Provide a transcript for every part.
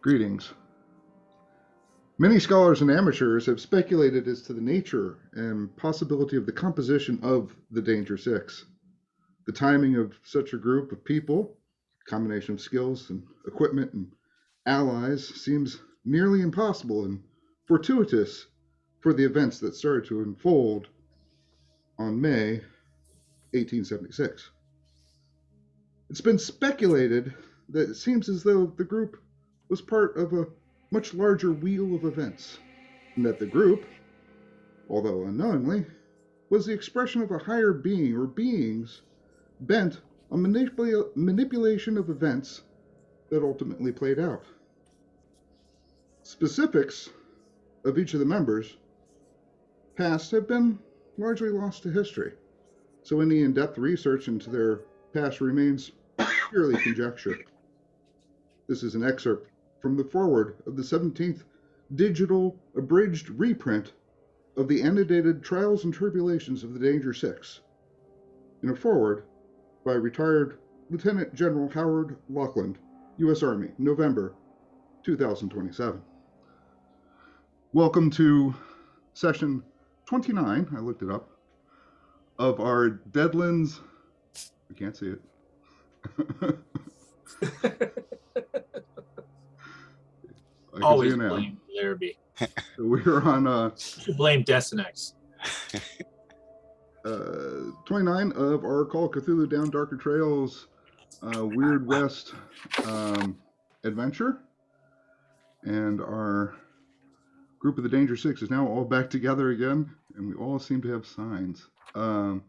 Greetings. Many scholars and amateurs have speculated as to the nature and possibility of the composition of the Danger Six. The timing of such a group of people, combination of skills and equipment and allies, seems nearly impossible and fortuitous for the events that started to unfold on May 1876. It's been speculated that it seems as though the group was part of a much larger wheel of events, and that the group, although unknowingly, was the expression of a higher being or beings bent on manipulation of events that ultimately played out. Specifics of each of the members past have been largely lost to history, so any in-depth research into their past remains purely conjecture. This is an excerpt from the foreword of the 17th digital abridged reprint of the annotated Trials and Tribulations of the Danger Six, in a foreword by retired Lieutenant General Howard Lockland, U.S. Army, November 2027. Welcome to session 29, I looked it up, of our Deadlands. I can't see it. Always blame Larrabee. We're on You blame Destinex. 29 of our Call of Cthulhu Down Darker Trails Weird West adventure. And our group of the Danger Six is now all back together again, and we all seem to have signs. No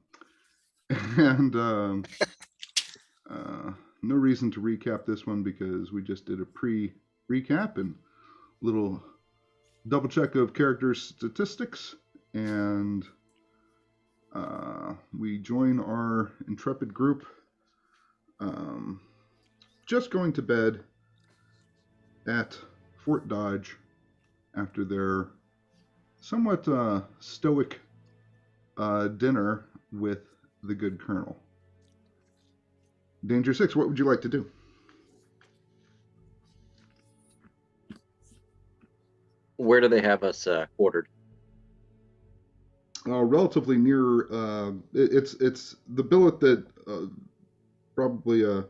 reason to recap this one because we just did a pre-recap and little double check of character statistics, and we join our intrepid group just going to bed at Fort Dodge after their somewhat stoic dinner with the good colonel. Danger Six, what would you like to do? Where do they have us quartered? Relatively near. It's the billet that probably a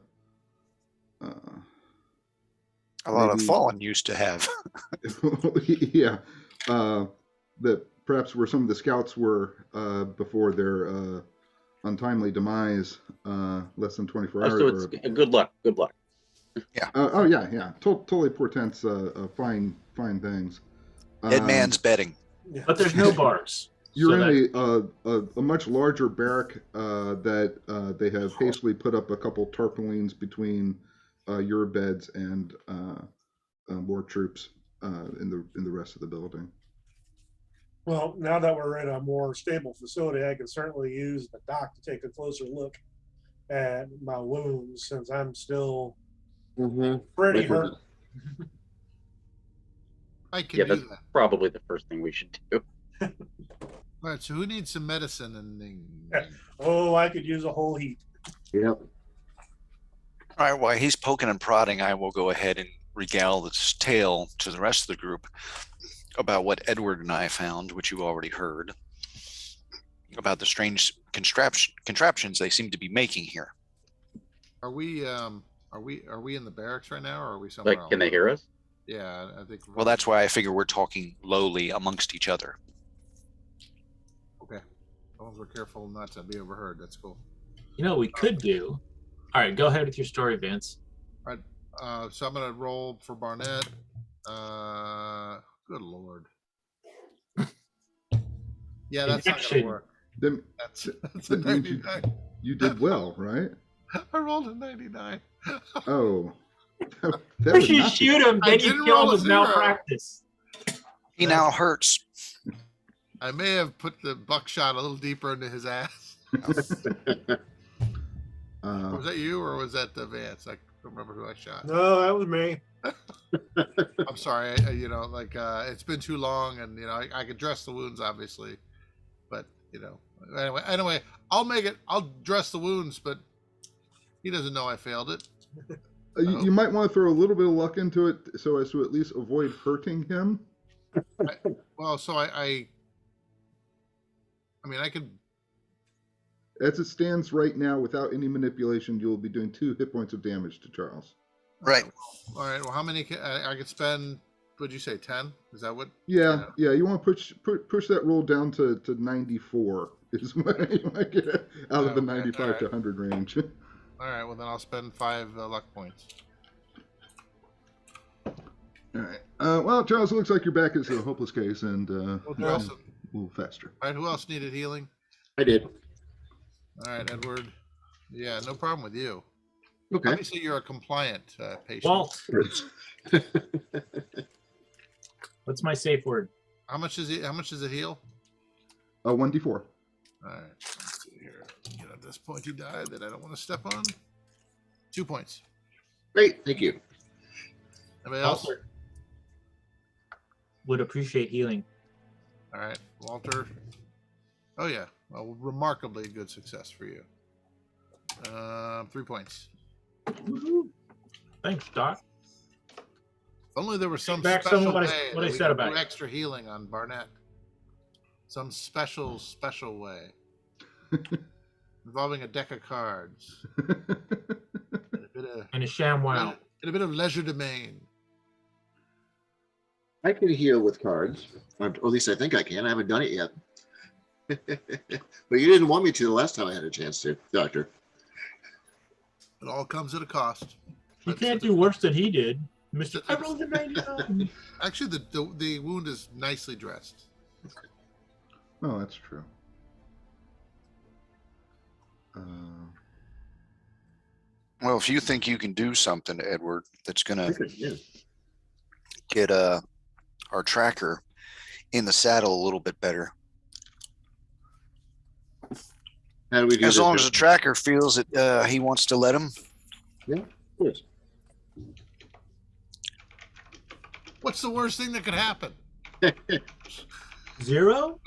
lot of Fallen used to have. Yeah, that perhaps where some of the scouts were before their untimely demise less than 24 hours. So it's good luck. Good luck. Yeah. Yeah. Totally portends fine things. Dead man's bedding. But there's no bars. You're in a much larger barrack that they have hastily put up a couple tarpaulins between your beds and more troops in the rest of the building. Well, now that we're in a more stable facility, I can certainly use the doc to take a closer look at my wounds since I'm still pretty hurt. I can do that's that. Probably the first thing we should do. All right, so who needs some medicine and Oh, I could use a whole heat. Yep. All right, while he's poking and prodding, I will go ahead and regale this tale to the rest of the group about what Edward and I found, which you already heard, about the strange contraptions they seem to be making here. Are we in the barracks right now, or are we somewhere else? Can they hear us? Yeah, I think. Well, that's why I figure we're talking lowly amongst each other. Okay. As long as we're careful not to be overheard, that's cool. You know what we could do? All right, go ahead with your story, Vince. All right. So I'm going to roll for Barnett. Good Lord. Yeah, that's not going to work. Then That's a 99. you did well, right? I rolled a 99. Oh. First you shoot him, then you kill him with malpractice. He now hurts. I may have put the buckshot a little deeper into his ass. Was that you or was that the Vance? I don't remember who I shot. No, that was me. I'm sorry. It's been too long, and I could dress the wounds, obviously, but anyway, I'll make it. I'll dress the wounds, but he doesn't know I failed it. You might want to throw a little bit of luck into it so as to at least avoid hurting him. Well, so I mean, I could. As it stands right now, without any manipulation, you'll be doing 2 hit points of damage to Charles. Right. All right. Well, how many? I could spend. What'd you say? 10? Is that what? Yeah. You want to push that roll down to 94 is what you want to get out of the 95 to 100 range. All right. Well, then I'll spend 5 luck points. All right. Well, Charles, it looks like your back is a hopeless case, and Well, a little faster. All right. Who else needed healing? I did. All right, Edward. Yeah, no problem with you. Okay. Obviously, you're a compliant patient. Walt, what's my safe word? How much does it heal? 1d4. All right. Let's see here. Get up this pointy die that I don't want to step on. 2 points. Great. Thank you. Anybody else? Walter would appreciate healing. All right, Walter. Oh yeah. Well, remarkably good success for you. 3 points. Woo-hoo. Thanks, Doc. If only there was some Back some special of what I- way what I that we said could about do it. extra healing on Barnett. Some special way involving a deck of cards And a ShamWow. and a bit of leisure domain. I can heal with cards, or at least I think I can. I haven't done it yet. But you didn't want me to the last time I had a chance to, Doctor. It all comes at a cost. You can't do worse than he did. Mr. I rolled a 99. Actually, the wound is nicely dressed. Oh, that's true. Well, if you think you can do something, Edward, that's going to Yeah. get our tracker in the saddle a little bit better. How do we do As this? long as the tracker feels that he wants to let him. Yeah, of course. What's the worst thing that could happen? 0?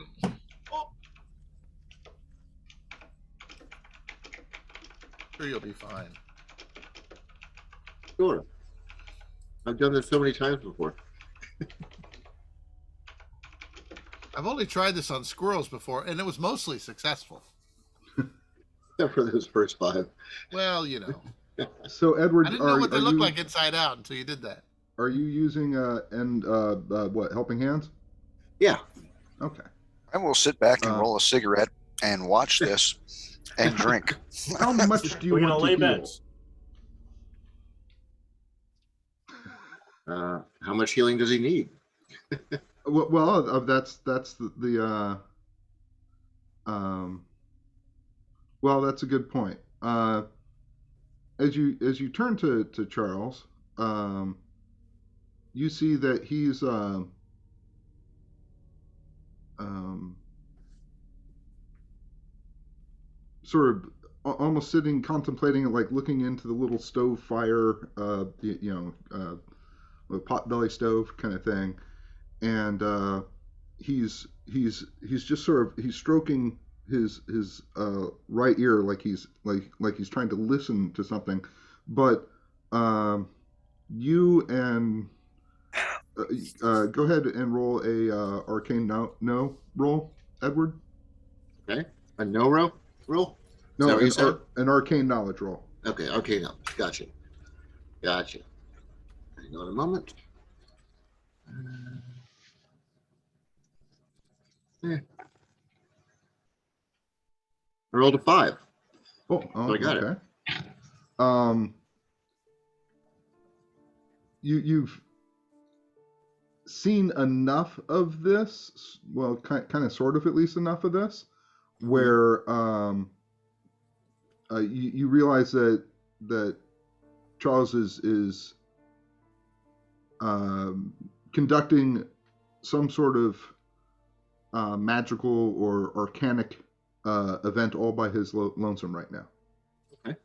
Sure, you'll be fine. Sure. I've done this so many times before. I've only tried this on squirrels before, and it was mostly successful. Except for those first 5. Well, you know. So, Edward, I didn't know what they looked you, like inside out until you did that. Are you using what, helping hands? Yeah. Okay. I will sit back and roll a cigarette and watch this and drink. How much do you We're going want to to lay heal? bets. How much healing does he need? Well, that's well, that's a good point. As you turn to Charles, you see that he's sort of almost sitting, contemplating it, like looking into the little stove fire, a potbelly stove kind of thing, and he's just sort of he's stroking his right ear like he's trying to listen to something, but you and go ahead and roll a arcane no roll, Edward. Okay. A no roll? Roll? Is that No, what you said? an arcane knowledge roll. Okay. Okay. No. Gotcha. Hang on a moment. Yeah. I rolled a 5. Oh, I got it. okay. You've seen enough of this, well, kind of, sort of, at least enough of this, where you realize that Charles is conducting some sort of magical or arcanic event all by his lonesome right now. Okay.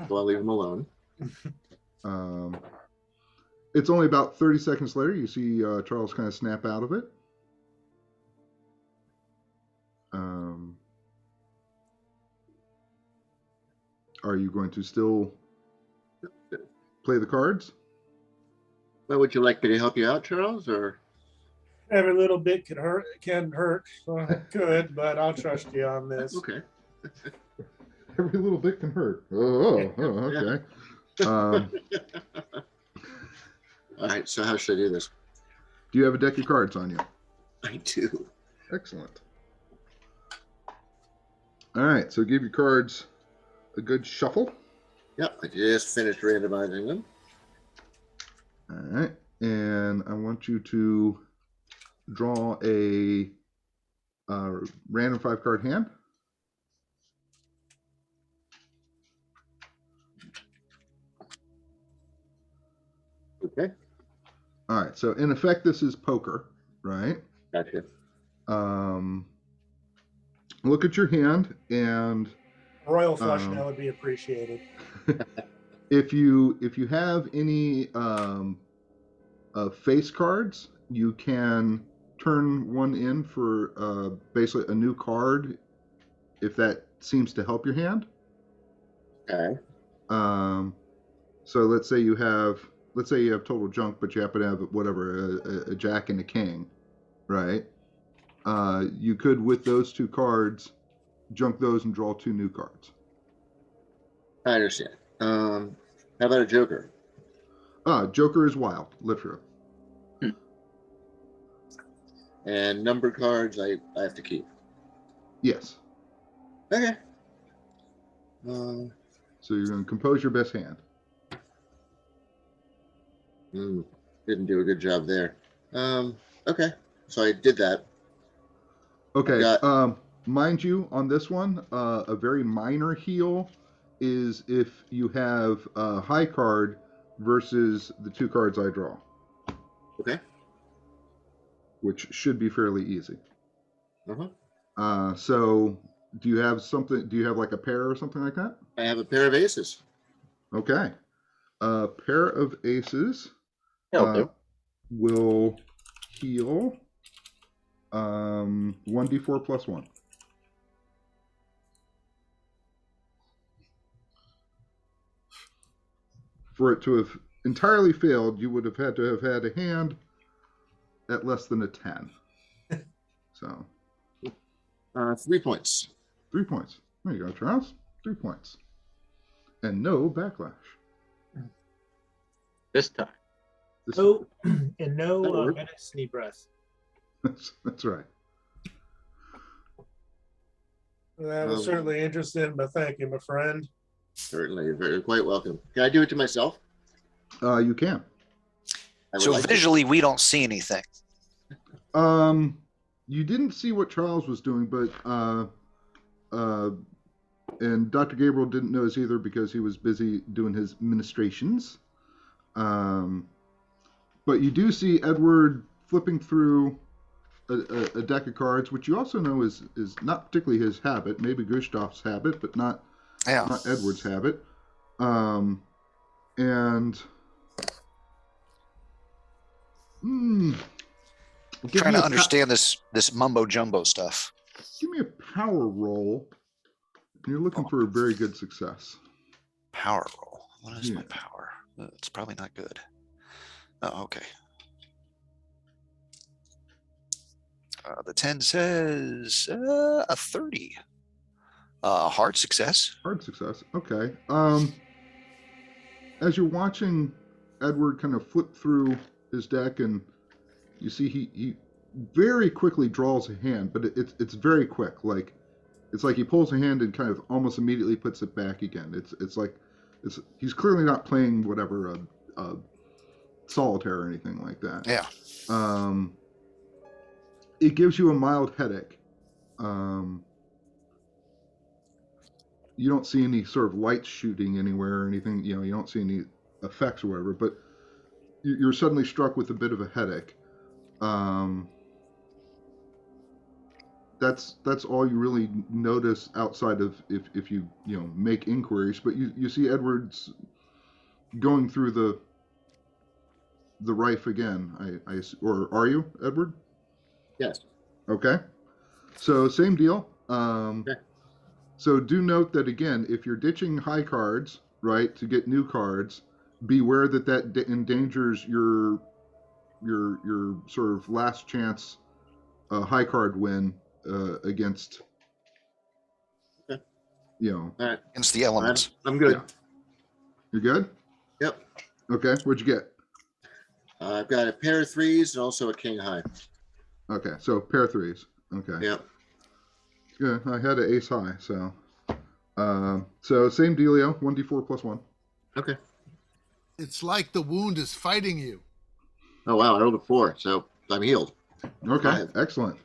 So I'll leave him alone. It's only about 30 seconds later, you see Charles kind of snap out of it. Are you going to still play the cards? Well, would you like me to help you out, Charles, or? Every little bit can hurt. Well, it could, but I'll trust you on this. Okay. Every little bit can hurt. Okay. All right. So how should I do this? Do you have a deck of cards on you? I do. Excellent. All right, so give your cards a good shuffle. Yep. I just finished randomizing them. All right, and I want you to draw a random 5-card hand. Okay. All right, so in effect, this is poker, right? Gotcha. Look at your hand, and Royal flush now would be appreciated. if you have any face cards, you can turn one in for basically a new card if that seems to help your hand. Okay. So let's say you have total junk, but you happen to have whatever a jack and a king, right? You could, with those 2 cards, junk those and draw 2 new cards. I understand. How about a joker? Joker is wild, literally. And number cards, I have to keep. Yes. Okay. So you're going to compose your best hand. Didn't do a good job there. Okay. So I did that. Okay. Mind you, on this one, a very minor heal is if you have a high card versus the 2 cards I draw. Okay. Which should be fairly easy. Uh-huh. So do you have something? Do you have like a pair or something like that? I have a pair of aces. Okay. A pair of aces will heal 1d4 plus 1. For it to have entirely failed, you would have had to have had a hand at less than a 10. So 3 points. 3 points. There you go, Charles. 3 points. And no backlash. This time. No, and no medicine breath. That's right. That was certainly interesting, but thank you, my friend. Certainly. You're very quite welcome. Can I do it to myself? You can. So visually, we don't see anything. You didn't see what Charles was doing, but and Dr. Gabriel didn't notice either because he was busy doing his ministrations. But you do see Edward flipping through a deck of cards, which you also know is not particularly his habit. Maybe Gustav's habit, but not Edward's habit. And I'm trying to understand this mumbo jumbo stuff. Give me a power roll. You're looking for a very good success. Power roll. What is my power? It's probably not good. Oh, okay. The 10 says a 30. Hard success. Hard success. Okay. As you're watching Edward kind of flip through his deck, and you see he very quickly draws a hand, but it's very quick. Like it's like he pulls a hand and kind of almost immediately puts it back again. It's like he's clearly not playing whatever a solitaire or anything like that. Yeah. It gives you a mild headache. You don't see any sort of lights shooting anywhere or anything. You don't see any effects or whatever, but you're suddenly struck with a bit of a headache. That's all you really notice outside of if you make inquiries. But you see Edward's going through the rife again. Or are you, Edward? Yes. Okay. So same deal. Okay. So do note that again, if you're ditching high cards, right, to get new cards, beware that endangers your sort of last chance high card win against Okay. you know. All right. Against the elements. I'm good. Yeah. You're good? Yep. Okay. What'd you get? I've got a pair of threes and also a king high. Okay, so pair of threes. Okay. Yep. Yeah, I had an ace high, so so same dealio, 1d4 plus 1. Okay. It's like the wound is fighting you. Oh wow, I rolled a 4, so I'm healed. Okay, 5. excellent.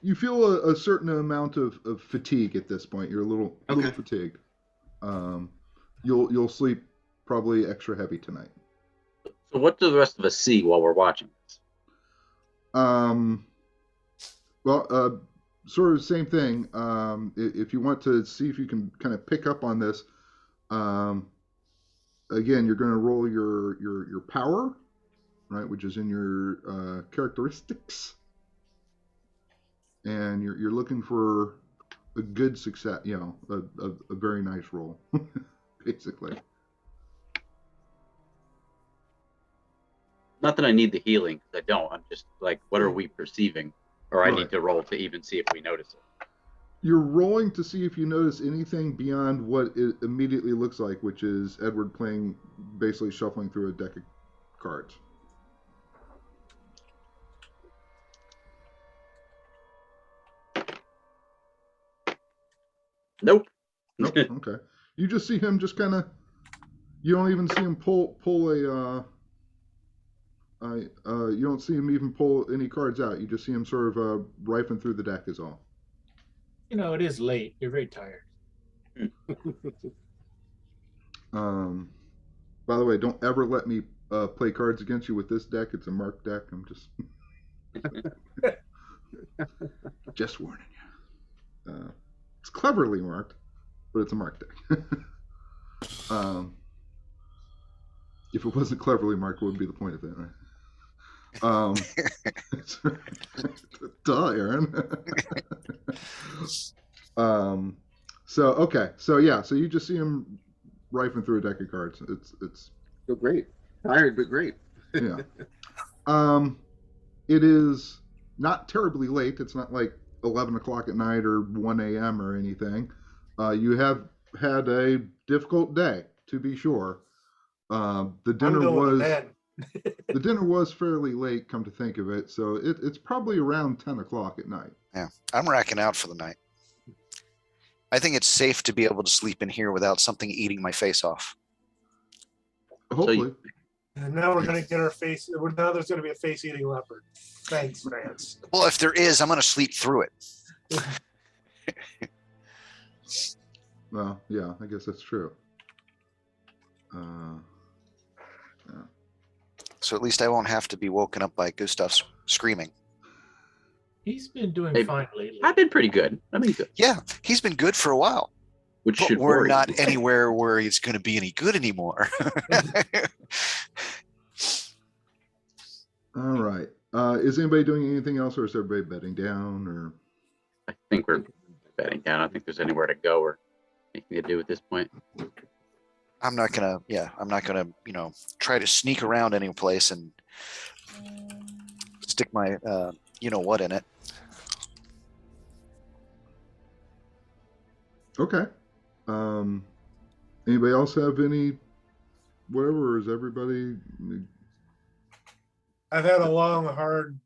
You feel a certain amount of fatigue at this point. You're a little fatigued. You'll sleep probably extra heavy tonight. So what do the rest of us see while we're watching this? Well, sort of the same thing. If you want to see if you can kind of pick up on this, again, you're going to roll your power, right, which is in your characteristics, and you're looking for a good success. You know, a very nice roll, basically. Not that I need the healing, because I don't. I'm just like, what are we perceiving? Or I Right. need to roll to even see if we notice it. You're rolling to see if you notice anything beyond what it immediately looks like, which is Edward playing, basically shuffling through a deck of cards. Nope. Nope. Okay. You just see him just kind of. You don't even see him pull a. You don't see him even pull any cards out. You just see him sort of rifling through the deck is all. You know, it is late. You're very tired. By the way, don't ever let me play cards against you with this deck. It's a marked deck. I'm just just warning you. It's cleverly marked, but it's a marked deck. If it wasn't cleverly marked, what would be the point of it, right? Duh, Aaron. So okay, so yeah, so you just see him rifling through a deck of cards. It's So great. Tired, but great. yeah. It is not terribly late. It's not like 11 o'clock at night or 1 a.m. or anything. You have had a difficult day, to be sure. The dinner was the dinner was fairly late, come to think of it. So it's probably around 10 o'clock at night. Yeah, I'm racking out for the night. I think it's safe to be able to sleep in here without something eating my face off. Hopefully. And now we're going to get our face. Now there's going to be a face-eating leopard. Thanks, Vance. Well, if there is, I'm going to sleep through it. Well, yeah, I guess that's true. Yeah. So at least I won't have to be woken up by Gustav screaming. He's been doing Hey, fine lately. I've been pretty good. I've been good. Yeah, he's been good for a while. Which But should we're worry not you. anywhere where he's going to be any good anymore. All right. Is anybody doing anything else, or is everybody bedding down, or? I think we're betting down. I don't think there's anywhere to go or anything to do at this point. I'm not going to, try to sneak around any place and stick my, what in it. Okay. Anybody else have any whatever, or is everybody? I've had a long, hard,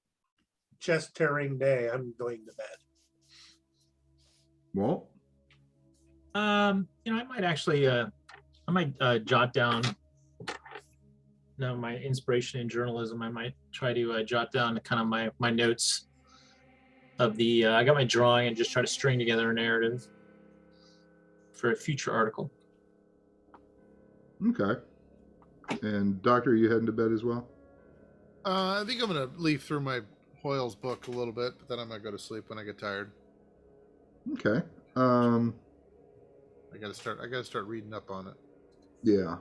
chest-tearing day. I'm going to bed. Walt? I might actually, jot down. My inspiration in journalism. I might try to jot down kind of my notes of the. I got my drawing and just try to string together a narrative for a future article. Okay. And Doctor, are you heading to bed as well? I think I'm going to leaf through my Hoyle's book a little bit, but then I might go to sleep when I get tired. Okay. I gotta start reading up on it. Yeah.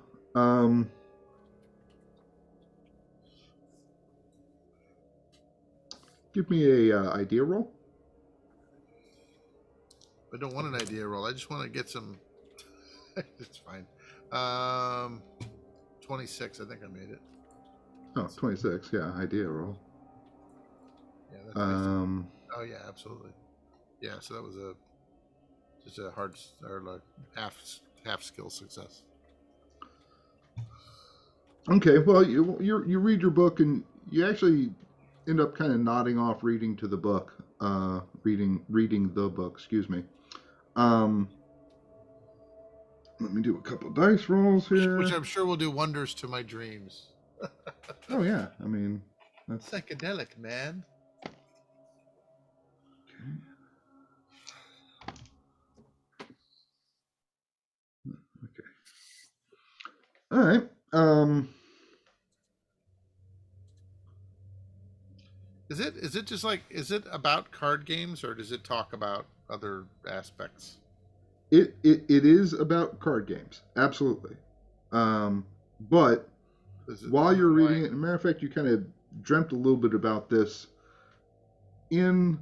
Give me a idea roll. I don't want an idea roll. I just want to get some. It's fine. 26. I think I made it. Oh, 26. Yeah, idea roll. Yeah. That's basically, Um, oh yeah, absolutely. Yeah. So that was just a hard or like half skill success. okay, well, you read your book and you actually end up kind of nodding off reading to the book, reading the book. Excuse me. Um, let me do a couple dice rolls here. Which I'm sure will do wonders to my dreams. Oh yeah, I mean that's Psychedelic, man. okay. All right. Is it just like, is it about card games, or does it talk about other aspects? It is about card games, absolutely. But Is it while you're more reading like- it, as a matter of fact, you kind of dreamt a little bit about this in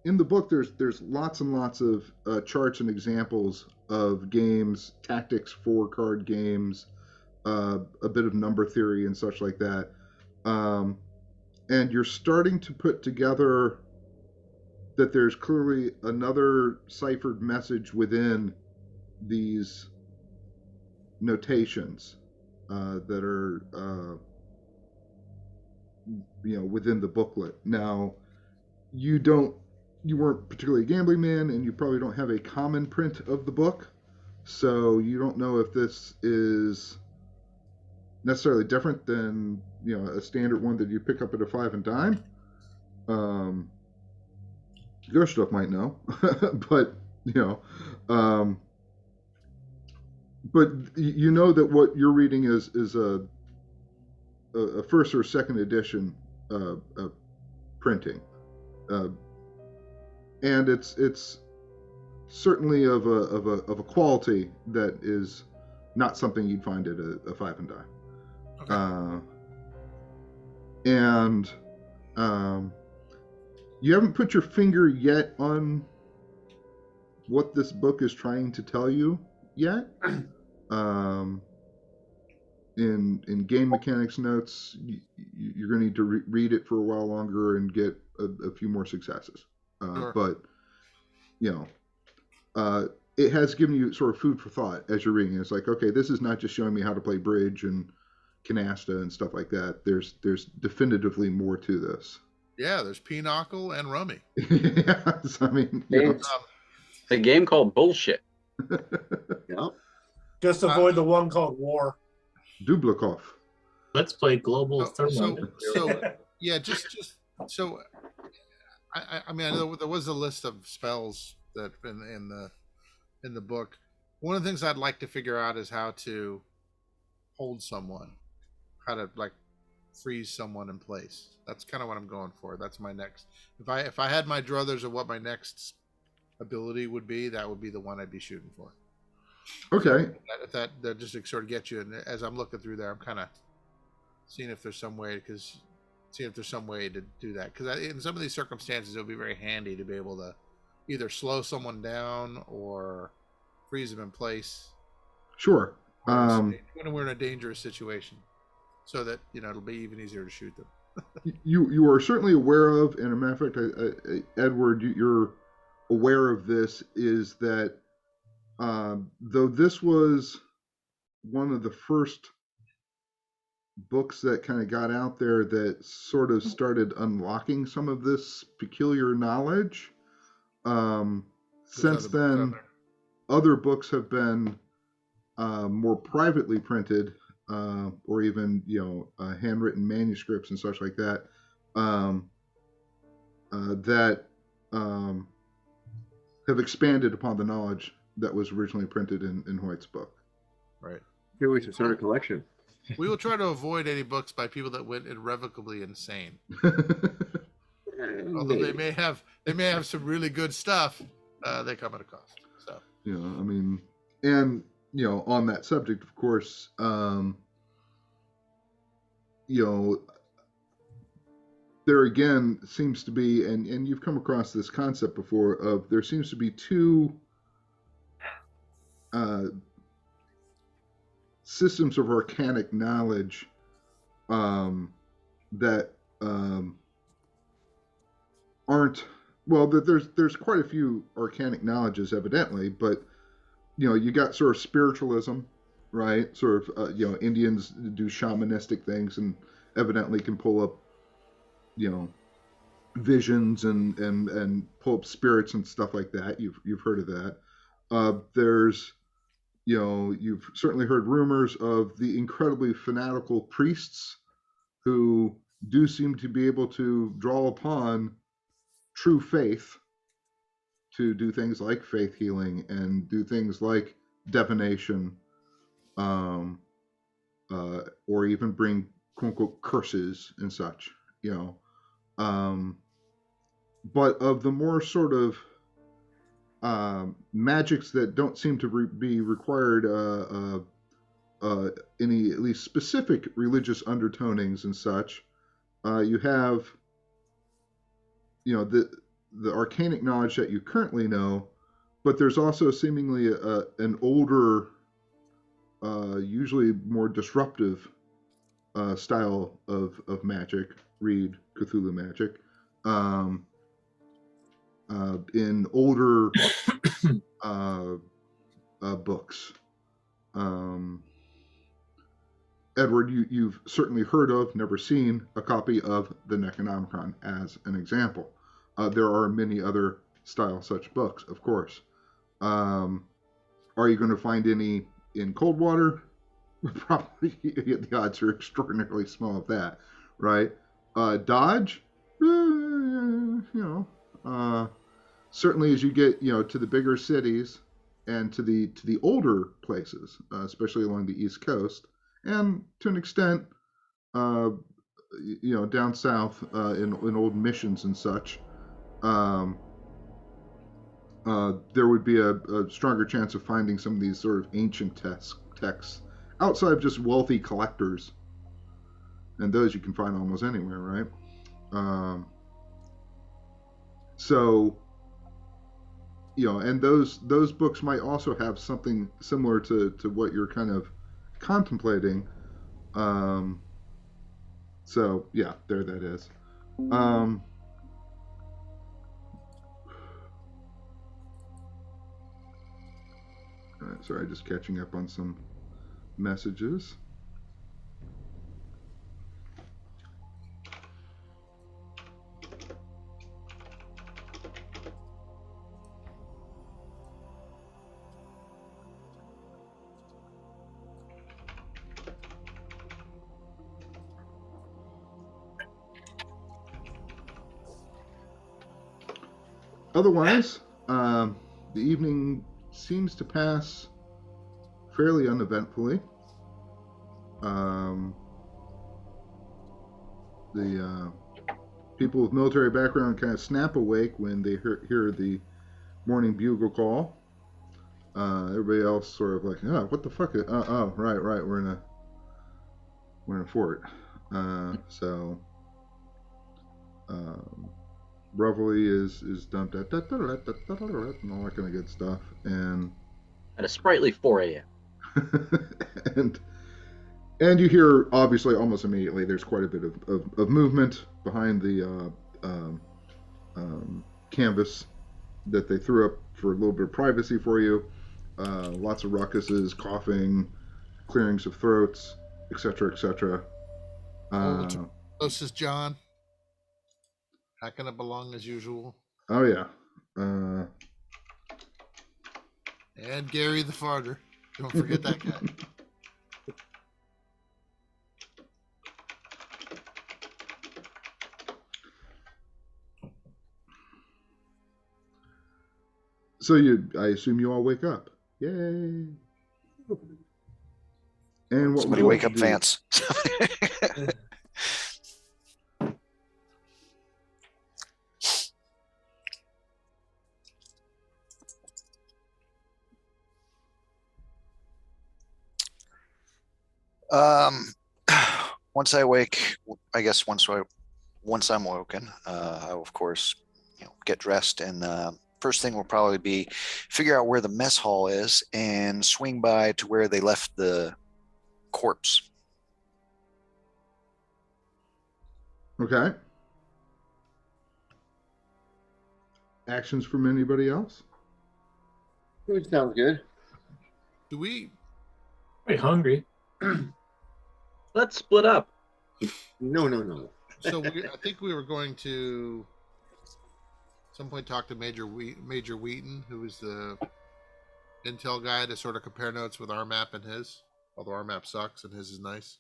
the book. There's lots and lots of charts and examples of games, tactics for card games, a bit of number theory and such like that. And you're starting to put together that there's clearly another ciphered message within these notations that are within the booklet. Now, you weren't particularly a gambling man, and you probably don't have a common print of the book, so you don't know if this is necessarily different than a standard one that you pick up at a five and dime. Your stuff might know, but but you know that what you're reading is a first or second edition printing, and it's certainly of a quality that is not something you'd find at a five and dime. Okay. And you haven't put your finger yet on what this book is trying to tell you yet. In game mechanics notes, you're going to need to read it for a while longer and get a few more successes. Sure. But it has given you sort of food for thought as you're reading. It's like, okay, this is not just showing me how to play bridge and canasta and stuff like that. There's definitively more to this. Yeah, there's Pinochle and Rummy. Yes, I mean, It's- A game called Bullshit. yeah. Just avoid the one called War. Dublikov. Let's play global thermal. So yeah, just so I mean, I know there was a list of spells that in the book. One of the things I'd like to figure out is how to hold someone, how to like freeze someone in place. That's kind of what I'm going for. That's my next. If I had my druthers of what my next ability would be, that would be the one I'd be shooting for. Okay. So that just to sort of get you. And as I'm looking through there, I'm kind of seeing if there's some way to do that. Because in some of these circumstances, it would be very handy to be able to either slow someone down or freeze them in place. Sure. When we're in a dangerous situation, so that it'll be even easier to shoot them. You are certainly aware of, and as a matter of fact, Edward, you're aware of this, is that though this was one of the first books that kind of got out there that sort of started unlocking some of this peculiar knowledge, since then, other books have been more privately printed, or even handwritten manuscripts and such like that, that have expanded upon the knowledge that was originally printed in Hoyt's book. Right. Here we should start a collection. We will try to avoid any books by people that went irrevocably insane. Although they may have some really good stuff, they come at a cost. So I mean, and on that subject, of course, there again seems to be, and you've come across this concept before, of there seems to be two systems of arcanic knowledge that aren't well. There's quite a few arcanic knowledges, evidently, but you got sort of spiritualism, right? Sort of Indians do shamanistic things and evidently can pull up visions and pull up spirits and stuff like that. You've heard of that. There's you've certainly heard rumors of the incredibly fanatical priests who do seem to be able to draw upon true faith to do things like faith healing and do things like divination, or even bring quote unquote curses and such, but of the more sort of magics that don't seem to be required any at least specific religious undertonings and such, you have the arcanic knowledge that you currently know, but there's also seemingly an older, usually more disruptive style of magic. Read Cthulhu magic. In older books. Edward, you've certainly heard of, never seen, a copy of the Necronomicon as an example. There are many other style such books, of course. Are you going to find any in Coldwater? Probably the odds are extraordinarily small of that, right? Dodge, certainly as you get to the bigger cities and to the older places, especially along the East Coast, and to an extent, down south in old missions and such, there would be a stronger chance of finding some of these sort of ancient texts outside of just wealthy collectors, and those you can find almost anywhere, right? So, and those books might also have something similar to what you're kind of contemplating. So yeah, there that is. Sorry, just catching up on some messages. Otherwise, the evening seems to pass fairly uneventfully. The people with military background kind of snap awake when they hear the morning bugle call. Everybody else sort of like, oh, what the fuck? Oh, right, we're in a fort. So revelry is done, and all that kind of good stuff, and At a sprightly 4 a.m. and you hear, obviously, almost immediately, there's quite a bit of movement behind the canvas that they threw up for a little bit of privacy for you. Lots of ruckuses, coughing, clearings of throats, etc., etc. Closest John. Not gonna belong as usual. Oh yeah. And Gary the farter. Don't forget that guy. So I assume you all wake up. Yay! And what Somebody wake up Vance. Once I wake, I guess once I'm woken, I will of course, get dressed, and first thing will probably be figure out where the mess hall is and swing by to where they left the corpse. Okay. Actions from anybody else? Food sounds good. Do we? Pretty hungry. Let's split up. No. So I think we were going to at some point talk to Major Wheaton, who is the intel guy, to sort of compare notes with our map and his. Although our map sucks and his is nice.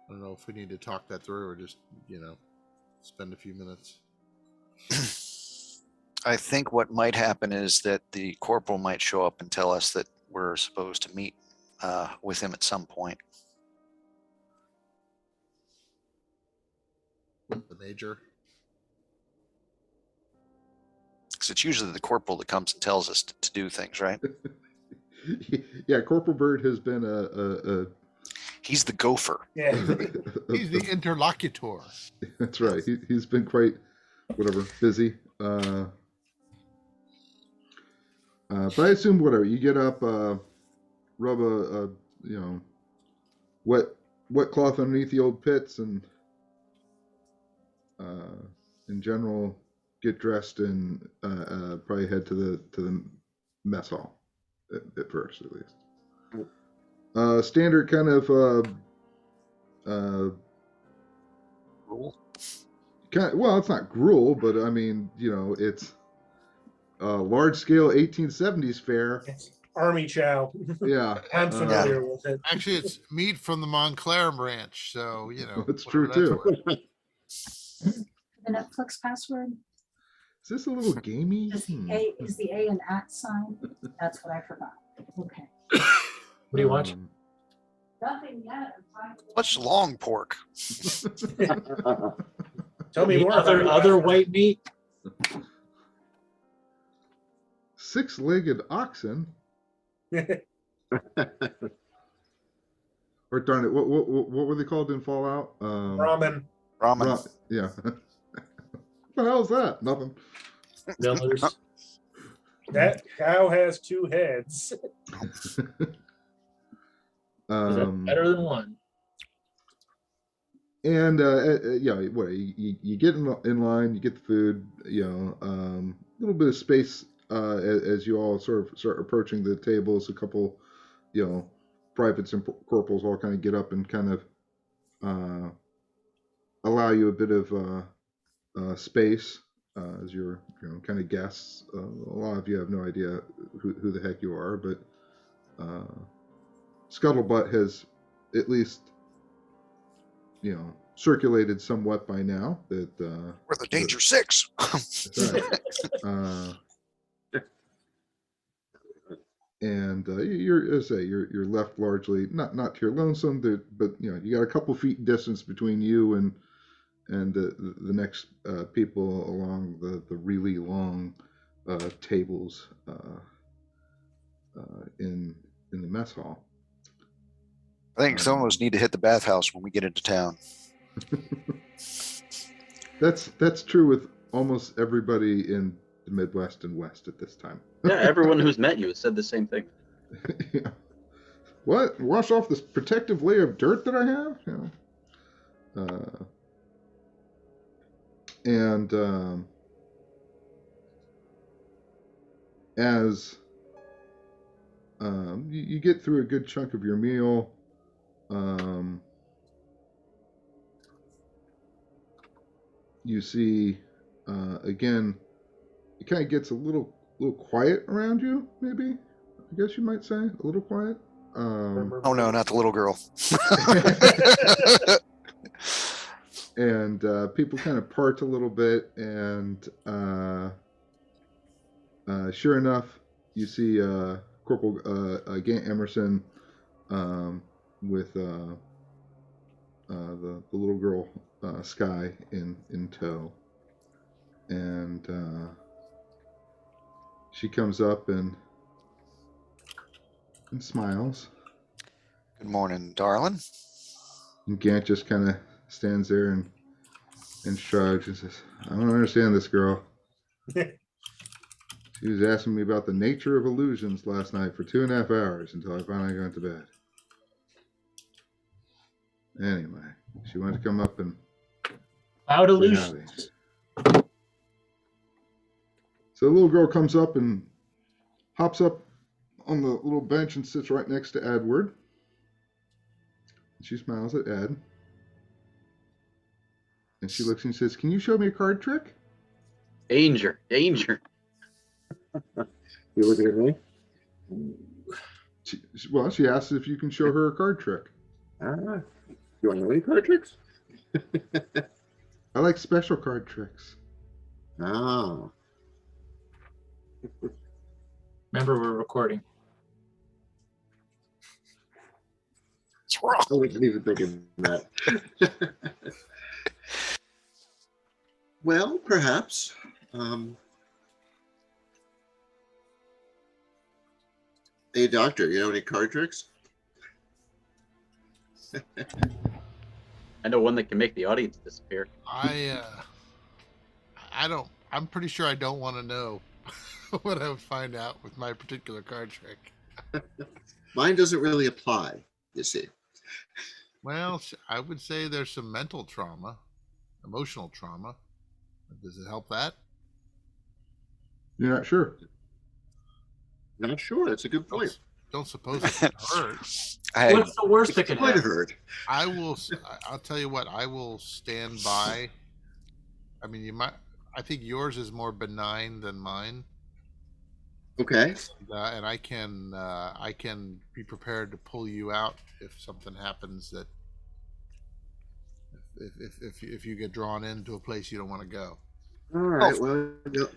I don't know if we need to talk that through or just, spend a few minutes. I think what might happen is that the corporal might show up and tell us that we're supposed to meet with him at some point. The major. Because it's usually the corporal that comes and tells us to do things, right? Yeah, Corporal Bird has been a He's the gopher. Yeah. He's the interlocutor. That's right. He's been quite, busy. But I assume whatever you get up, rub a wet cloth underneath the old pits, and in general get dressed and probably head to the mess hall at first, at least. Standard kind of Rule. well, it's not gruel, but I mean, it's large scale 1870s fare. It's Army chow. Yeah, I'm familiar with it. Actually, it's meat from the Montclair branch, so That's true whatever too. that's worth. The Netflix password Is this a little gamey? is the A an @ sign. That's what I forgot. Okay. What do you watch? Nothing yet. I'm trying to- Much long pork. Tell me more Other about other white meat. Six-legged oxen, it. or darn it, what were they called in Fallout? Ramen. Ramen. Yeah. What the hell is that? Nothing. Millers. That cow has 2 heads. Is that better than one? And what you get in line, you get the food, a little bit of space as you all sort of start approaching the tables. A couple, privates and corporals all kind of get up and kind of allow you a bit of space as you're kind of guests. A lot of you have no idea who the heck you are, but Scuttlebutt has at least circulated somewhat by now that We're the Danger Six. that's right. And you're, as I say, you're left largely not to your lonesome, but you got a couple feet distance between you and the next people along the really long tables in the mess hall. I think some of us need to hit the bathhouse when we get into town. That's true with almost everybody in the Midwest and West at this time. Yeah, everyone who's met you has said the same thing. Yeah. What? Wash off this protective layer of dirt that I have? And as you get through a good chunk of your meal, you see again, it kind of gets a little quiet around you, maybe, I guess you might say, a little quiet. Oh no, not the little girl. And people kind of part a little bit, and sure enough, you see Corporal Gant Emerson with the little girl Sky in tow, and she comes up and smiles. Good morning, darling. And Gant just kind of stands there and shrugs and says, "I don't understand this girl. He was asking me about the nature of illusions last night for 2.5 hours until I finally got to bed. Anyway, she wanted to come up and Cloud say illusion. howdy. So the little girl comes up and hops up on the little bench and sits right next to Edward. She smiles at Ed. And she looks and says, "Can you show me a card trick?" Danger, danger. You looking at me? She asks if you can show her a card trick. Ah, you want to know any card tricks? I like special card tricks. Ah, Remember, we're recording. What's wrong? I wasn't even thinking that. Well, perhaps. Hey, doctor, you know any card tricks? I know one that can make the audience disappear. I don't. I'm pretty sure I don't want to know what I would find out with my particular card trick. Mine doesn't really apply, you see. Well, I would say there's some mental trauma, emotional trauma. Does it help that? You're not sure. Not sure. That's a good point. Don't suppose it can hurt. What's the worst that could Might have happen? heard. I'll tell you what. I will stand by. I mean, you might. I think yours is more benign than mine. Okay. And I can be prepared to pull you out if something happens that if you get drawn into a place you don't want to go. All right. Well, you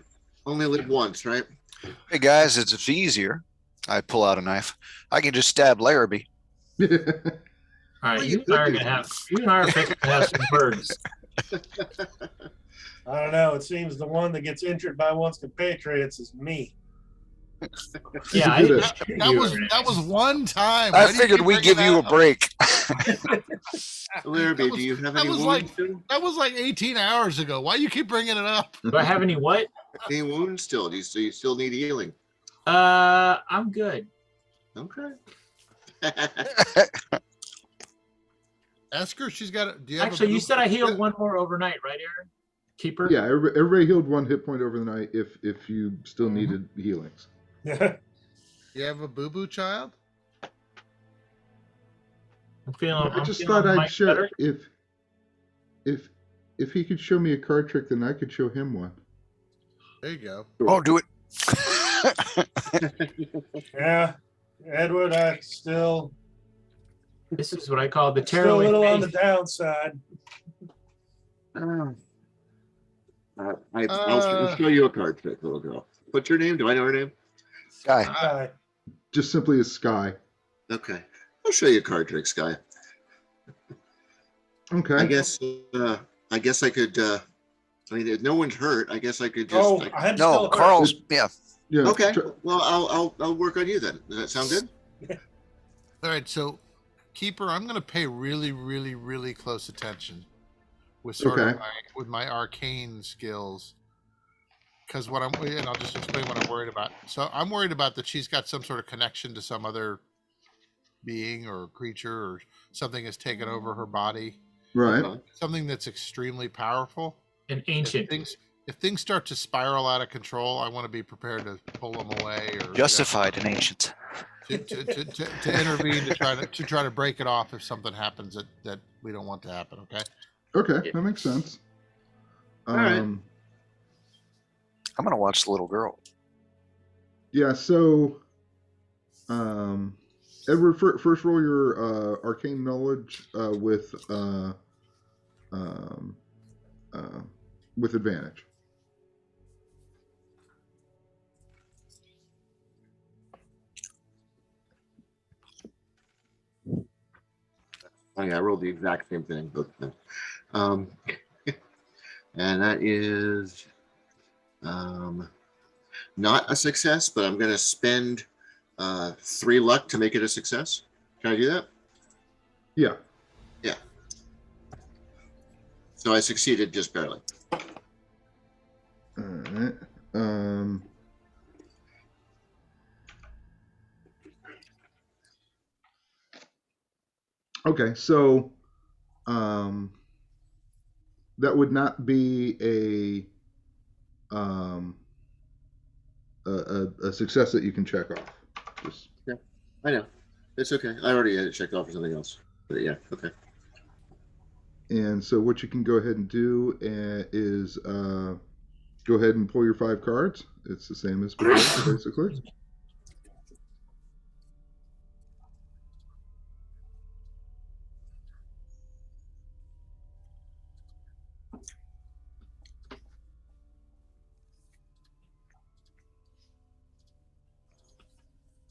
only live once, right? Hey guys, it's easier. I pull out a knife. I can just stab Larrabee. All right, Well, you and I are gonna have fixing to have some words. I don't know. It seems the one that gets injured by one's compatriots is me. Yeah, I Did didn't it. shoot That you was or that was one time. I Why do you figured keep we'd give bringing you a that up? break. Larrabee, was- do you have that any was wounds? like- still? That was like 18 hours ago. Why you keep bringing it up? Do I have any what? Any wounds still? Do you still need healing? I'm good. Okay. Ask her. She's got. Do you have Actually, you said I healed Yeah. one more overnight, right, Aaron? Keeper? Yeah, everybody healed 1 hit point over the night if you still needed healings. You have a boo-boo child? I'm feeling. I I'm just feeling thought I'd much show better. if he could show me a card trick, then I could show him one. There you go. Oh, do it. Yeah, Edward, I still This is what I call the still a tearaway little on the face. downside. I'll show you a card trick, little girl. What's your name? Do I know her name? Guy. Hi. Just simply as Sky. Okay. I'll show you a card trick, Sky. Okay. I guess I could. I mean, if no one's hurt, I guess I could just. Oh, I'm No, still hurt. Carl's. Yeah. Yeah. Okay. tr- Well, I'll work on you then. Does that sound good? All right, so Keeper, I'm going to pay really, really, really close attention with sort of Okay. with my arcane skills, because and I'll just explain what I'm worried about. So I'm worried about that she's got some sort of connection to some other being or creature or something has taken over her body, Right. Okay. something that's extremely powerful. An If ancient. things start to spiral out of control, I want to be prepared to pull them away or Justified and ancient. to intervene to try to break it off if something happens that we don't want to happen. Okay. Okay, that makes sense. right. I'm gonna watch the little girl. Yeah, so Edward, first roll your arcane knowledge with advantage. Oh yeah, I rolled the exact same thing both times. And that is not a success, but I'm going to spend 3 luck to make it a success. Can I do that? Yeah. So I succeeded just barely. All right. Okay, so that would not be um, a success that you can check off. Just, I know. It's okay. I already had it checked off for something else. But yeah, okay. and so what you can go ahead and do is go ahead and pull your 5 cards. It's the same as before, basically.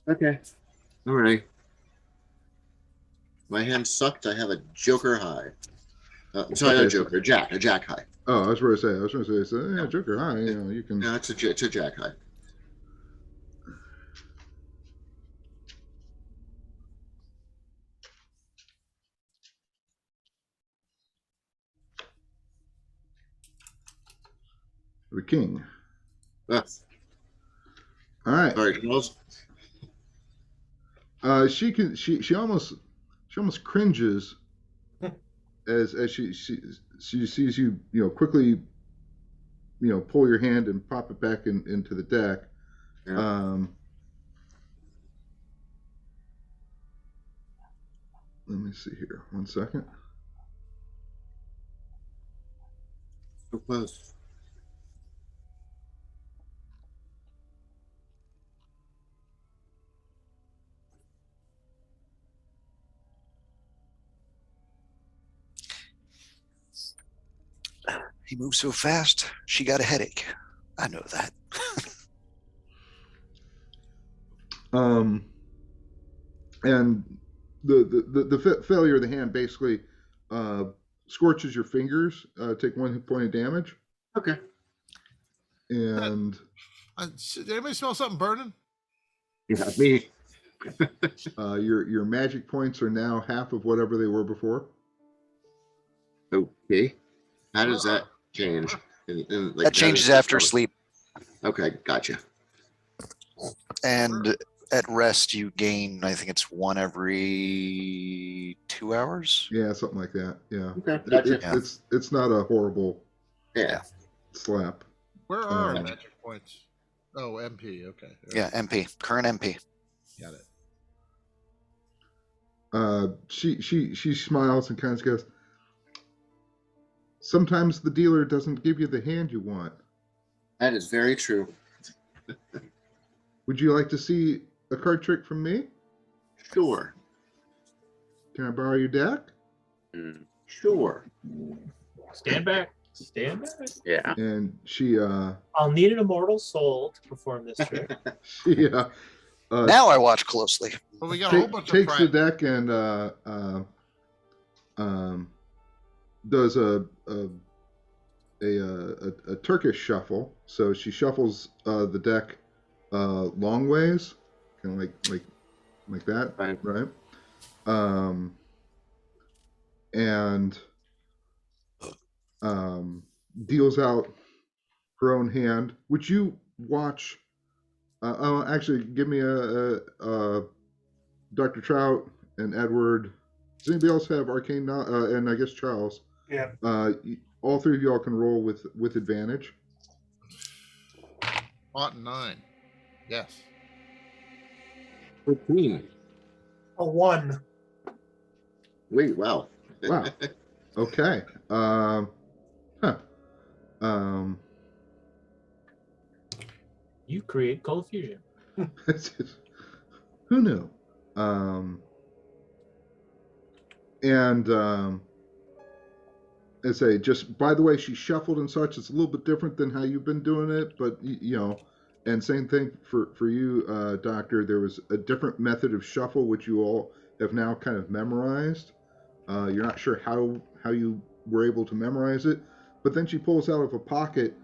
Okay. All right. My hand sucked. I have a Joker high. Sorry, not Okay, a Joker, a Jack high. oh, I was going to say, yeah, Joker high. You know, you can. No, it's a Jack high. The king. Ah, All right. sorry, Charles. She can. She almost cringes as she sees you. You know, quickly. You know, pull your hand and pop it back into the deck. Yeah. Let me see here. 1 second. So close. He moved so fast, she got a headache. I know that. And the failure of the hand basically scorches your fingers. Take 1 hit point of damage. Okay. And Did anybody smell something burning? Yeah, me. your magic points are now half of whatever they were before. Okay. How does that change? That changes after sleep. Okay, gotcha. And at rest, you gain, I think it's 1 every 2 hours. Yeah, something like that. Yeah. Okay, gotcha. It's not a horrible Yeah. slap. Where are our Um, magic points? Oh, MP. Okay. Yeah, MP, current MP. Got it. She smiles and kind of goes, sometimes the dealer doesn't give you the hand you want. That is very true. Would you like to see a card trick from me? Sure. Can I borrow your deck? Sure. Stand back. Stand back. Yeah. And she I'll need an immortal soul to perform this trick. she Now I watch closely. Well, we got a whole bunch of takes the deck and does a Turkish shuffle. So she shuffles the deck long ways, kind of like that, right? And deals out her own hand. Would you watch? Actually, give me a Dr. Trout and Edward. Does anybody else have arcane? And I guess Charles. Yeah. All 3 of y'all can roll with advantage. 9. Yes. 13. A 1. Wait, wow. Wow. Okay. Huh. You create cold fusion. Who knew? I say, just by the way she shuffled and such, it's a little bit different than how you've been doing it, but you know, and same thing for you, Doctor. There was a different method of shuffle which you all have now kind of memorized. You're not sure how you were able to memorize it, but then she pulls out of a pocket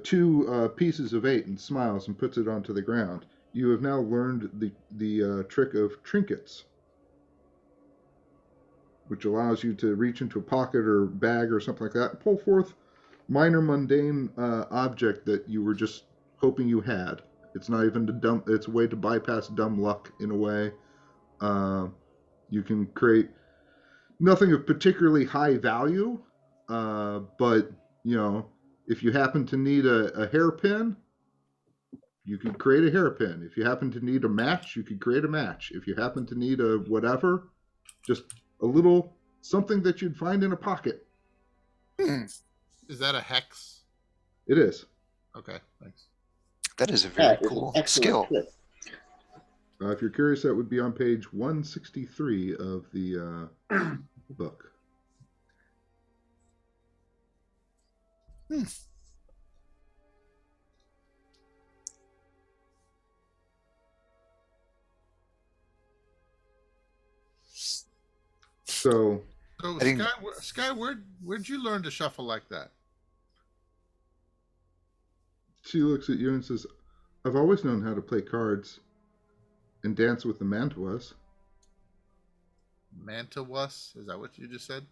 two pieces of 8 and smiles and puts it onto the ground. You have now learned the trick of trinkets, which allows you to reach into a pocket or bag or something like that and pull forth minor mundane object that you were just hoping you had. It's not even to dumb. It's a way to bypass dumb luck in a way. You can create nothing of particularly high value, but if you happen to need a hairpin, you could create a hairpin. If you happen to need a match, you could create a match. If you happen to need a whatever, just a little something that you'd find in a pocket. Is that a hex? It is. Okay, thanks. That is a very That is an cool excellent skill. tip. If you're curious, that would be on page 163 of the book. So, So I didn't- Sky, where'd you learn to shuffle like that? she looks at you and says, I've always known how to play cards and dance with the mantuas. Mantuas? Is that what you just said?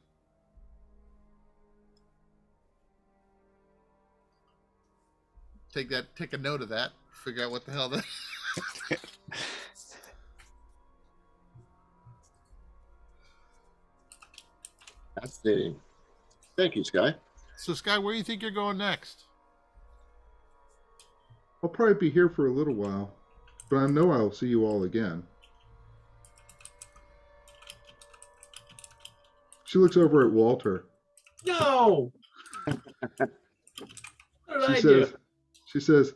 Take a note of that. Figure out what the hell that. Fascinating. Thank you, Sky. So Sky, where do you think you're going next? I'll probably be here for a little while, but I know I'll see you all again. She looks over at Walter. No. What did I do? She says,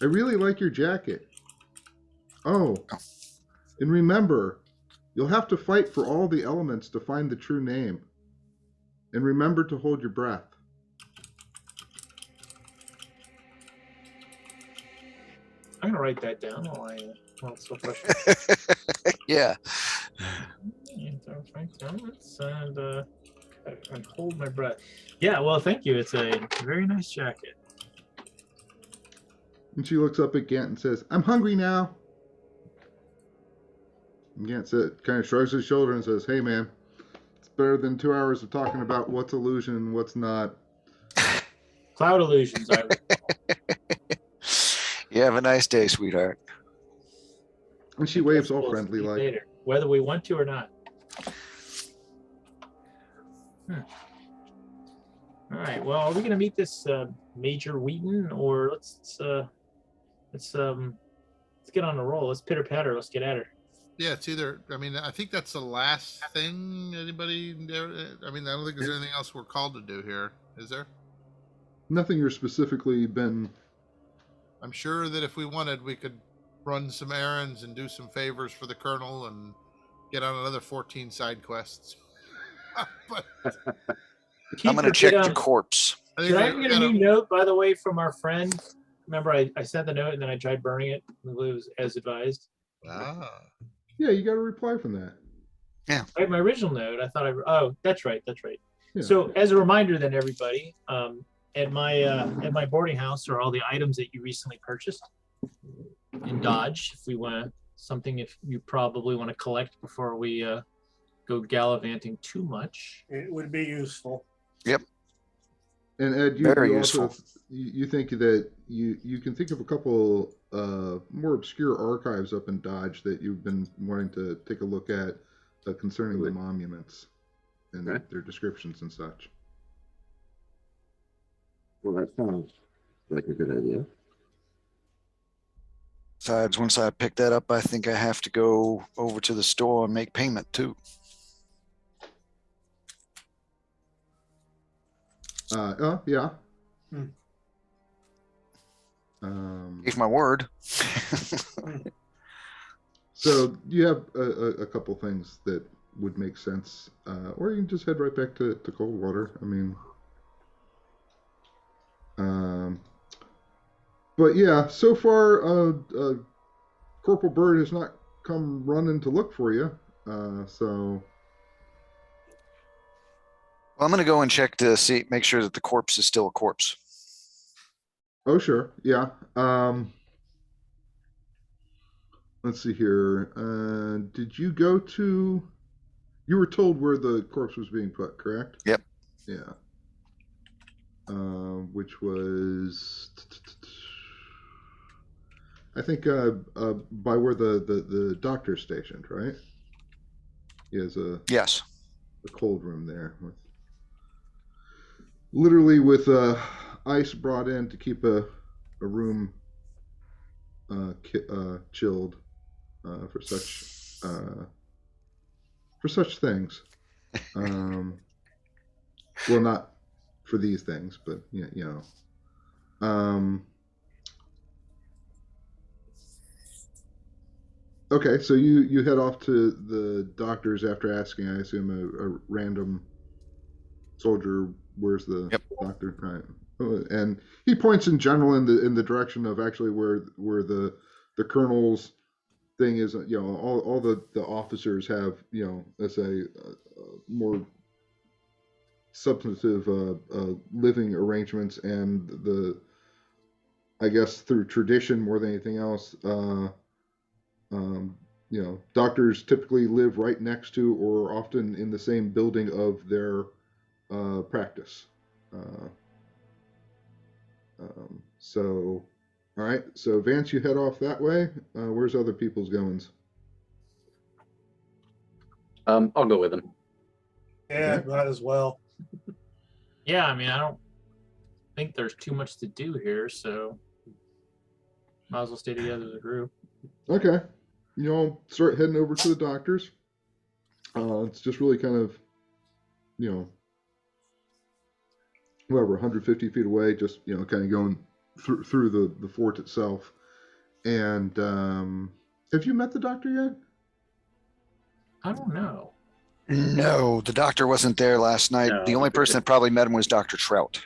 I really like your jacket. Oh, and remember, you'll have to fight for all the elements to find the true name. And remember to hold your breath. I'm gonna write that down while it's so fresh. Yeah. And hold my breath. Yeah, well, thank you. It's a very nice jacket. And she looks up at Gant and says, I'm hungry now. And Gant kind of shrugs his shoulder and says, hey, man, it's better than 2 hours of talking about what's illusion and what's not. Cloud illusions. You have a nice day, sweetheart. And she waves all We'll friendly speak like. later, whether we want to or not. All right. Well, are we going to meet this Major Wheaton, or let's get on a roll. Let's pitter patter. Let's get at her. Yeah, it's either. I mean, I think that's the last thing anybody. I mean, I don't think there's anything else we're called to do here, is there? Nothing you're specifically been. I'm sure that if we wanted, we could run some errands and do some favors for the colonel and get on another 14 side quests. But I'm going to check the corpse. I think Did I we get a gotta- new note, by the way, from our friend? Remember, I sent the note and then I tried burning it. It was as advised. Ah. Yeah, you got a reply from that. Right, my original note. I thought oh, that's right. That's right. Yeah. So, as a reminder, then everybody, at my boarding house are all the items that you recently purchased in Dodge. If we want something, if you probably want to collect before we go gallivanting too much. It would be useful. And Ed, Very you also useful. you think that you can think of a couple more obscure archives up in Dodge that you've been wanting to take a look at concerning the monuments and Okay. their descriptions and such. Well, that sounds like a good idea. Besides, once I pick that up, I think I have to go over to the store and make payment too. Oh yeah. Hmm. Gave my word. So you have a couple things that would make sense, or you can just head right back to Coldwater. I mean, but yeah, so far, Corporal Bird has not come running to look for you. So Well, I'm going to go and check to make sure that the corpse is still a corpse. oh sure, yeah. Let's see here. Did you go to? You were told where the corpse was being put, correct? Yep. Yeah. Which was I think by where the doctor's stationed, right? He has Yes. a cold room there, literally with ice brought in to keep a room chilled for such things. Well, not for these things, but you know. Okay, so you head off to the doctor's after asking, I assume, a random soldier, where's the Yep. doctor? Right. And he points in general in the direction of actually where the colonel's thing is. You know, all the officers have, you know, let's say more substantive living arrangements, and I guess through tradition more than anything else, you know, doctors typically live right next to or often in the same building of their practice. So, all right. So Vance, you head off that way. Where's other people's goings? I'll go with him. Yeah, Okay. might as well. Yeah, I mean, I don't think there's too much to do here, so might as well stay together as a group. Okay. You all start heading over to the doctor's. It's just really kind of, you know, whatever, 150 feet away, just, you know, kind of going through the fort itself. And have you met the doctor yet? I don't know. No, the doctor wasn't there last night. No, The only he person didn't. that probably met him was Dr. Trout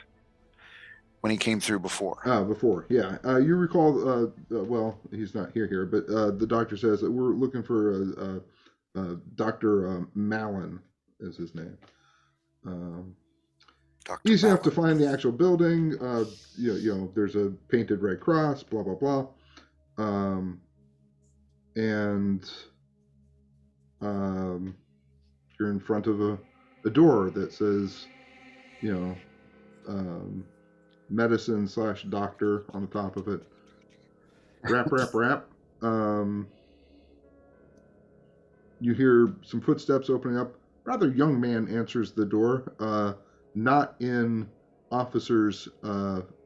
when he came through before. Before, yeah. You recall, well, he's not here, but the doctor says that we're looking for Dr. Mallon is his name. Dr. Easy enough to Mallon. find the actual building. You know, there's a painted red cross, blah, blah, blah. And you're in front of a door that says, you know, medicine / doctor on the top of it. Rap, rap, rap. You hear some footsteps opening up. Rather young man answers the door, not in officer's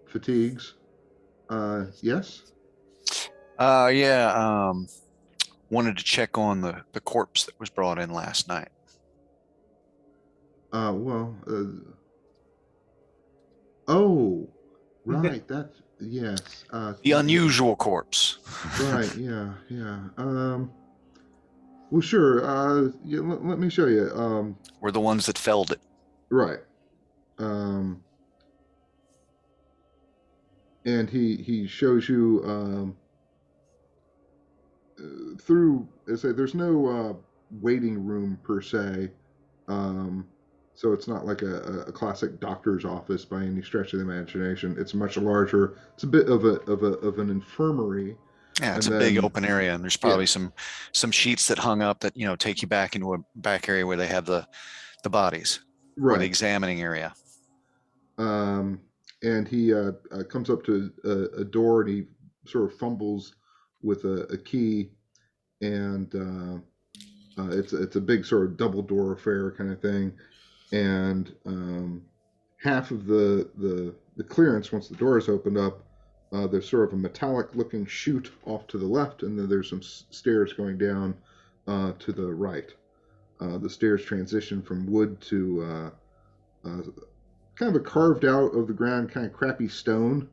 fatigues. Yes? Yeah, wanted to check on the corpse that was brought in last night. Well, oh, right. That's, yes. The unusual corpse. Right, yeah, yeah. Well, sure. Yeah, let me show you. We're the ones that felled it. Right. And he shows you through. I say there's no waiting room per se. So it's not like a classic doctor's office by any stretch of the imagination. It's much larger. It's a bit of an infirmary. Yeah, it's And a big then- open area, and there's probably some sheets that hung up that, you know, take you back into a back area where they have the bodies or the Right. examining area. And he comes up to a door, and he sort of fumbles with a key, and it's a big sort of double door affair kind of thing, and half of the clearance, once the door is opened up, there's sort of a metallic looking chute off to the left, and then there's some stairs going down to the right. The stairs transition from wood to kind of a carved out of the ground, kind of crappy stone.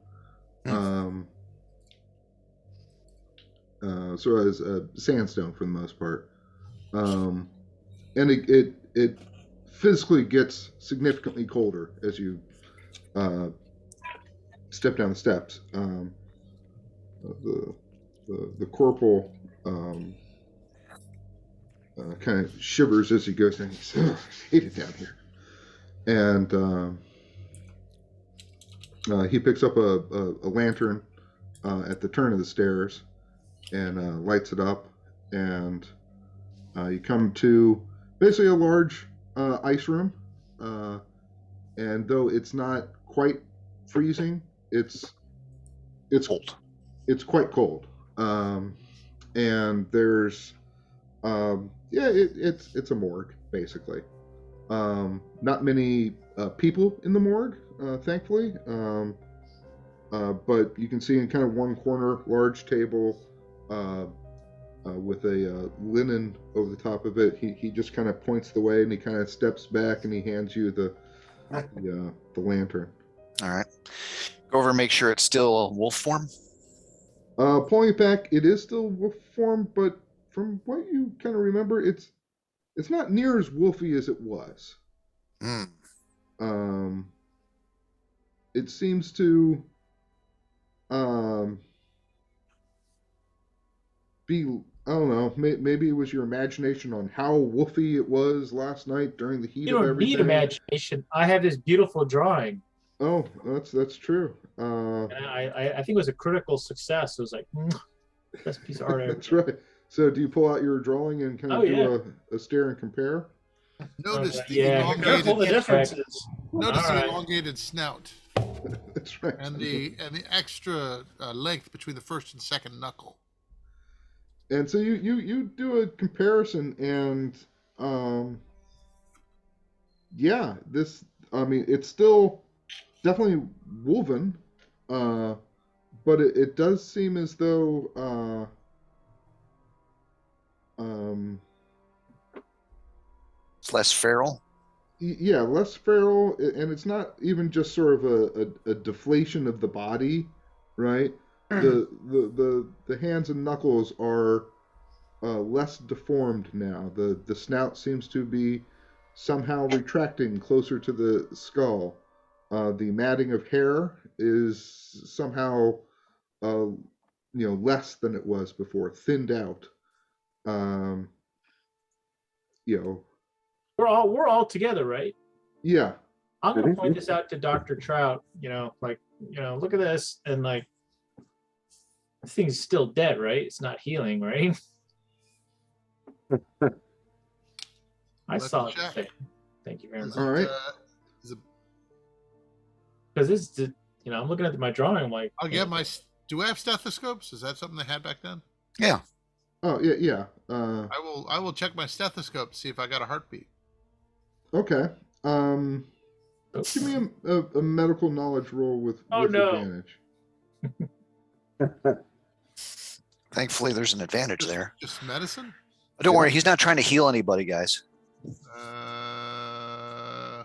Sort of as sandstone for the most part. And it physically gets significantly colder as you step down the steps. The corporal kind of shivers as he goes down. He says, "Oh, I hate it down here." And he picks up a lantern at the turn of the stairs and lights it up. And you come to basically a large ice room. And though it's not quite freezing, it's Cold. it's quite cold. And there's it's a morgue basically. Not many people in the morgue, thankfully. But you can see in kind of one corner, large table with a linen over the top of it. He just kind of points the way and he kind of steps back and he hands you the lantern. All right. Go over and make sure it's still wolf form. Pulling it back, it is still wolf form, but from what you kind of remember, it's not near as wolfy as it was. Mm. It seems to be, I don't know, maybe it was your imagination on how wolfy it was last night during the heat You of don't need everything. imagination. I have this beautiful drawing. Oh, that's true. And I think it was a critical success. It was like best piece of art ever. That's right. So do you pull out your drawing and kind of do a stare and compare? Notice the Yeah, careful the elongated, differences. notice the Alright. elongated snout That's right. and the extra length between the first and second knuckle. And so you do a comparison, and yeah, this, I mean, it's still definitely woven, but it does seem as though It's less feral. yeah, less feral, and it's not even just sort of a deflation of the body, right? The hands and knuckles are less deformed now. The snout seems to be somehow retracting closer to the skull. The matting of hair is somehow less than it was before, thinned out. Um, you know, We're all together, right? yeah. I'm gonna point this out to Dr. Trout, look at this, and like this thing's still dead, right? It's not healing, right? I Let's saw it. check. Thank you very much. All right. Because this is, I'm looking at my drawing. I'm like, I'll get my. Do I have stethoscopes? Is that something they had back then? Yeah. Oh yeah. I will check my stethoscope to see if I got a heartbeat. Okay. Give me a medical knowledge roll with advantage. Thankfully, there's an advantage there. Just medicine? Don't worry, he's not trying to heal anybody, guys. I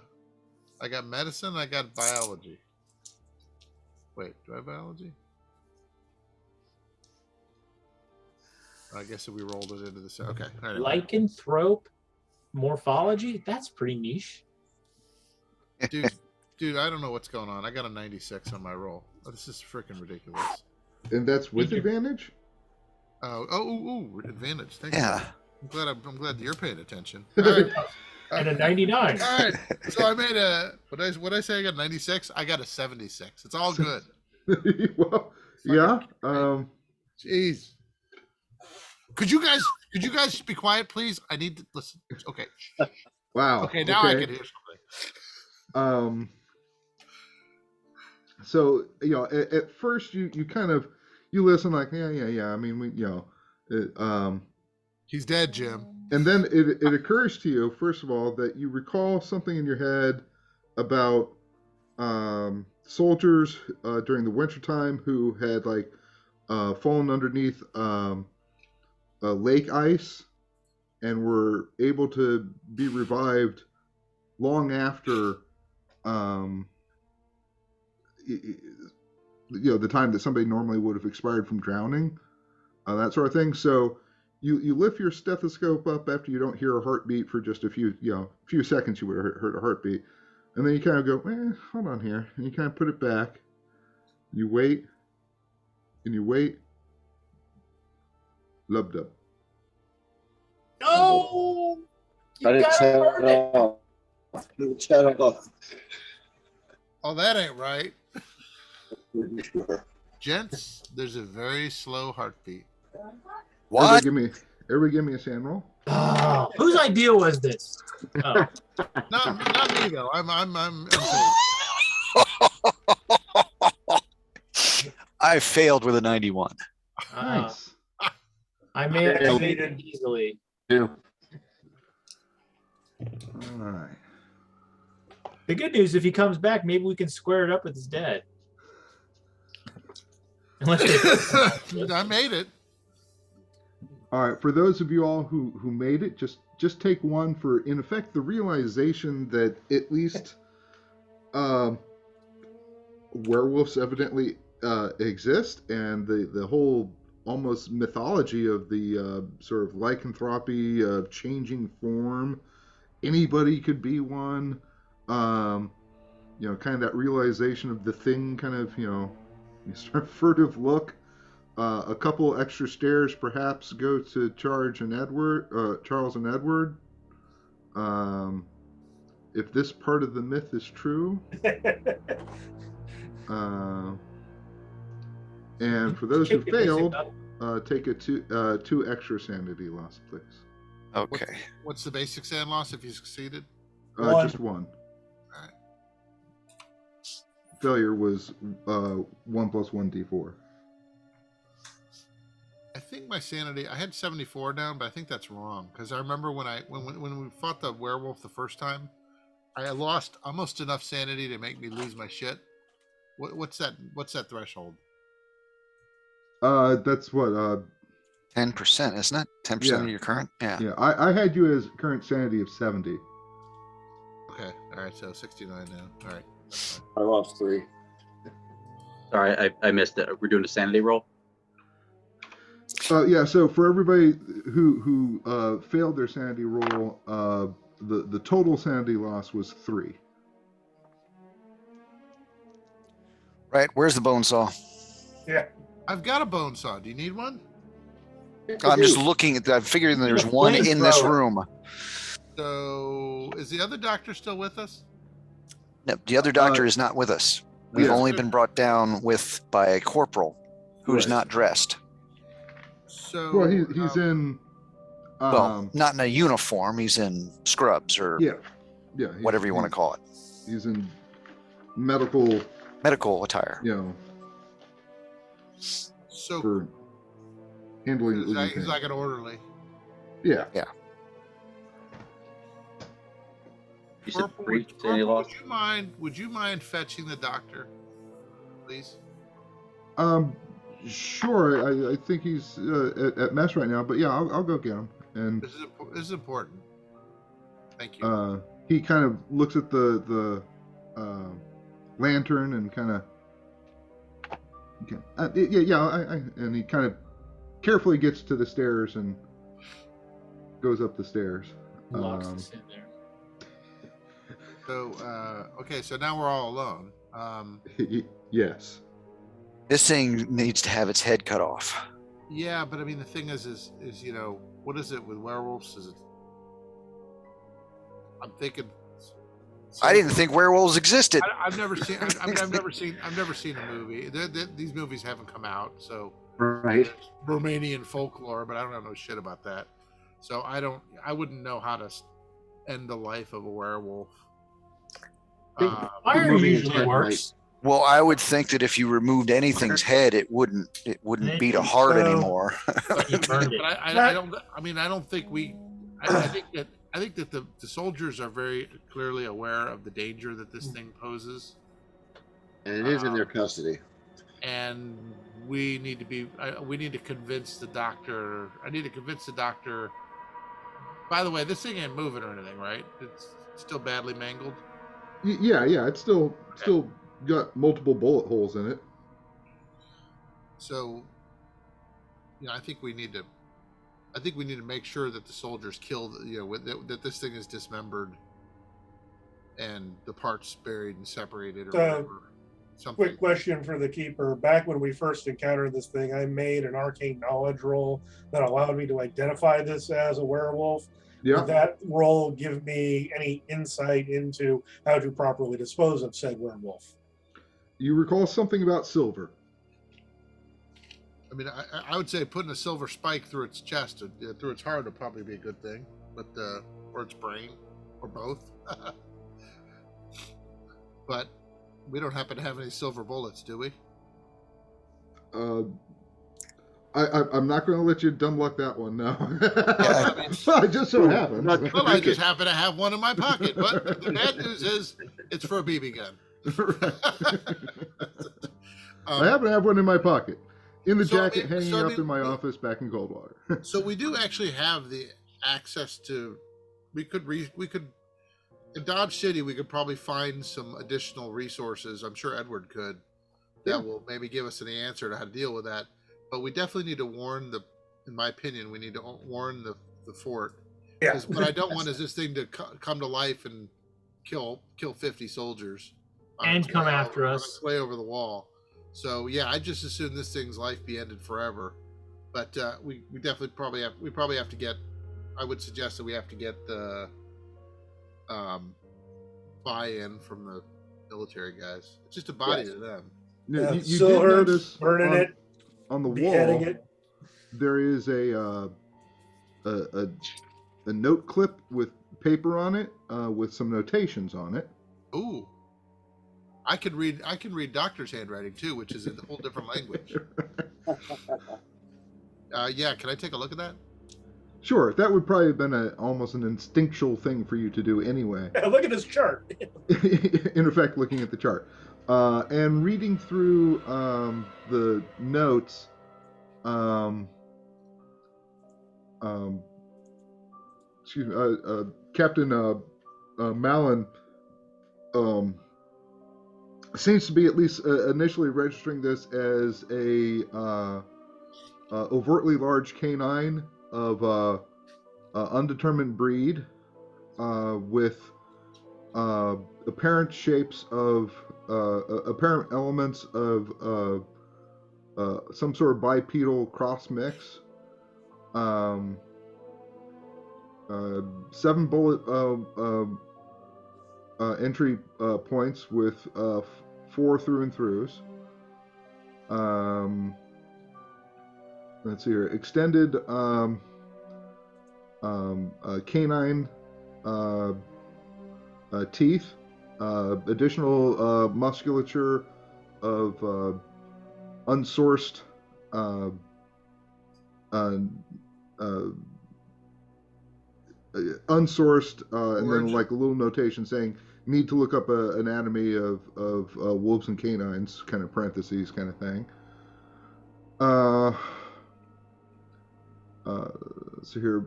got medicine. I got biology. Wait, do I have biology? I guess if we rolled it into the okay. All right. Lycanthrope morphology. That's pretty niche. Dude, I don't know what's going on. I got a 96 on my roll. Oh, this is freaking ridiculous. And that's with advantage? Advantage. Thank you. I'm glad you're paying attention. All right. And a 99. All right. So I made what I say I got 96? I got a 76. It's all good. Well, yeah. Jeez. Could you guys be quiet, please? I need to listen. Okay. Wow. Okay, now I can hear something. So at first you kind of listen like yeah. I mean he's dead, Jim. And then it occurs to you, first of all, that you recall something in your head about soldiers during the wintertime who had fallen underneath lake ice and were able to be revived long after the time that somebody normally would have expired from drowning, that sort of thing. So you lift your stethoscope up after you don't hear a heartbeat for just a few seconds. You would have heard a heartbeat, and then you kind of go, hold on here, and you kind of put it back. You wait, and you wait. Lub-dub. No, I didn't shut it off. Shut it off. Oh, that ain't right. Gents, there's a very slow heartbeat. What? Everybody give me a sand roll. Oh, whose idea was this? Oh. Not me though. I'm I failed with a 91. Nice. I made Yeah. it easily. Yeah. All right. The good news, if he comes back, maybe we can square it up with his dad. Unless they I made it. All right. For those of you all who made it, just take one for, in effect, the realization that at least werewolves evidently exist, and the whole almost mythology of the sort of lycanthropy of changing form. Anybody could be one. Kind of that realization of the thing, kind of, you sort of furtive look. A couple extra stairs perhaps go to Charles and Edward. If this part of the myth is true. And for those who failed, take a two extra sanity loss, please. Okay. What's the basic sand loss if you succeeded? Just one. All right. Failure was 1 + 1 d4. I think my sanity, I had 74 down, but I think that's wrong because I remember when we fought the werewolf the first time, I lost almost enough sanity to make me lose my shit. What's that threshold? That's what 10%, isn't it? 10% of your current? Yeah. Yeah, I had you as current sanity of 70. Okay. All right. So 69 now. All right. I lost 3. Sorry, I missed it. We're doing a sanity roll. Yeah. So for everybody who failed their sanity roll, the total sanity loss was 3. Right. Where's the bone saw? Yeah. I've got a bone saw. Do you need one? I'm just looking at that. I'm figuring there's one in this room. So is the other doctor still with us? No, the other doctor is not with us. We've Yeah. only been brought down by a corporal who's Right. not dressed. So Well, he's in. Well, not in a uniform. He's in scrubs or Yeah. whatever you want to call it. He's in medical attire. So for handling. he's like an orderly. Yeah. You said Corporal, 3 sanity loss. would you mind fetching the doctor, please? Sure. I think he's at mess right now, but yeah, I'll go get him. And This is important. Thank you. he kind of looks at the lantern and kind of. Okay. And he kind of carefully gets to the stairs and goes up the stairs. Locks us in there. So okay, so now we're all alone. Yes. This thing needs to have its head cut off. Yeah, but I mean the thing is what is it with werewolves? Is it? I'm thinking. I didn't think werewolves existed. I've never seen. I've never seen a movie. These movies haven't come out, so Right. Romanian folklore, but I don't know shit about that. So I wouldn't know how to end the life of a werewolf. Fire moving usually intent, works. Well, I would think that if you removed anything's head, it wouldn't beat a heart So- anymore. You burned it. But I don't. I mean, I don't think we. I think that the soldiers are very clearly aware of the danger that this thing poses, And it is in their custody. and we need to be. We need to convince the doctor. I need to convince the doctor. By the way, this thing ain't moving or anything, right? It's still badly mangled. Yeah. It's still got multiple bullet holes in it. So, I think we need to. I think we need to make sure that the soldiers kill. That this thing is dismembered, and the parts buried and separated, or So, whatever. Something. Quick question for the keeper. Back when we first encountered this thing, I made an arcane knowledge roll that allowed me to identify this as a werewolf. Yeah. Would that roll give me any insight into how to properly dispose of said werewolf? You recall something about silver. I mean, I would say putting a silver spike through its chest, through its heart, would probably be a good thing, but or its brain, or both. But we don't happen to have any silver bullets, do we? I'm not going to let you dumb luck that one. No. I mean, Well, it just so happens. Not- well, I just happen to have one in my pocket. But the bad news is it's for a BB gun. I happen to have one in my pocket, in the So, I jacket, mean- hanging so, I up mean, in my we- office back in Coldwater. So we do actually have the access to. We could in Dodge City. We could probably find some additional resources. I'm sure Edward could. That Yeah. will maybe give us an answer to how to deal with that. But we definitely need to warn in my opinion, we need to warn the fort. Yeah. Because what I don't want is this thing to come to life and kill 50 soldiers on And its come way after on us. its way over the wall. So yeah, I just assume this thing's life be ended forever. But we definitely probably have to get. I would suggest that we have to get the buy-in from the military guys. It's just a body Yes. to them. Yeah, you Still did herbs, notice burning it, on the beheading wall it. there is a note clip with paper on it with some notations on it. Ooh. I can read doctor's handwriting too, which is a whole different language. Yeah, can I take a look at that? Sure, that would probably have been almost an instinctual thing for you to do anyway. Look at this chart. In effect, looking at the chart and reading through the notes. Excuse me, Captain Malin seems to be at least initially registering this as a overtly large canine of undetermined breed with apparent shapes of apparent elements of some sort of bipedal cross mix. 7 bullet entry points with 4 through and throughs. Let's see here. Extended canine teeth. Additional musculature of unsourced and then like a little notation saying need to look up anatomy of wolves and canines, kind of parentheses kind of thing. So here,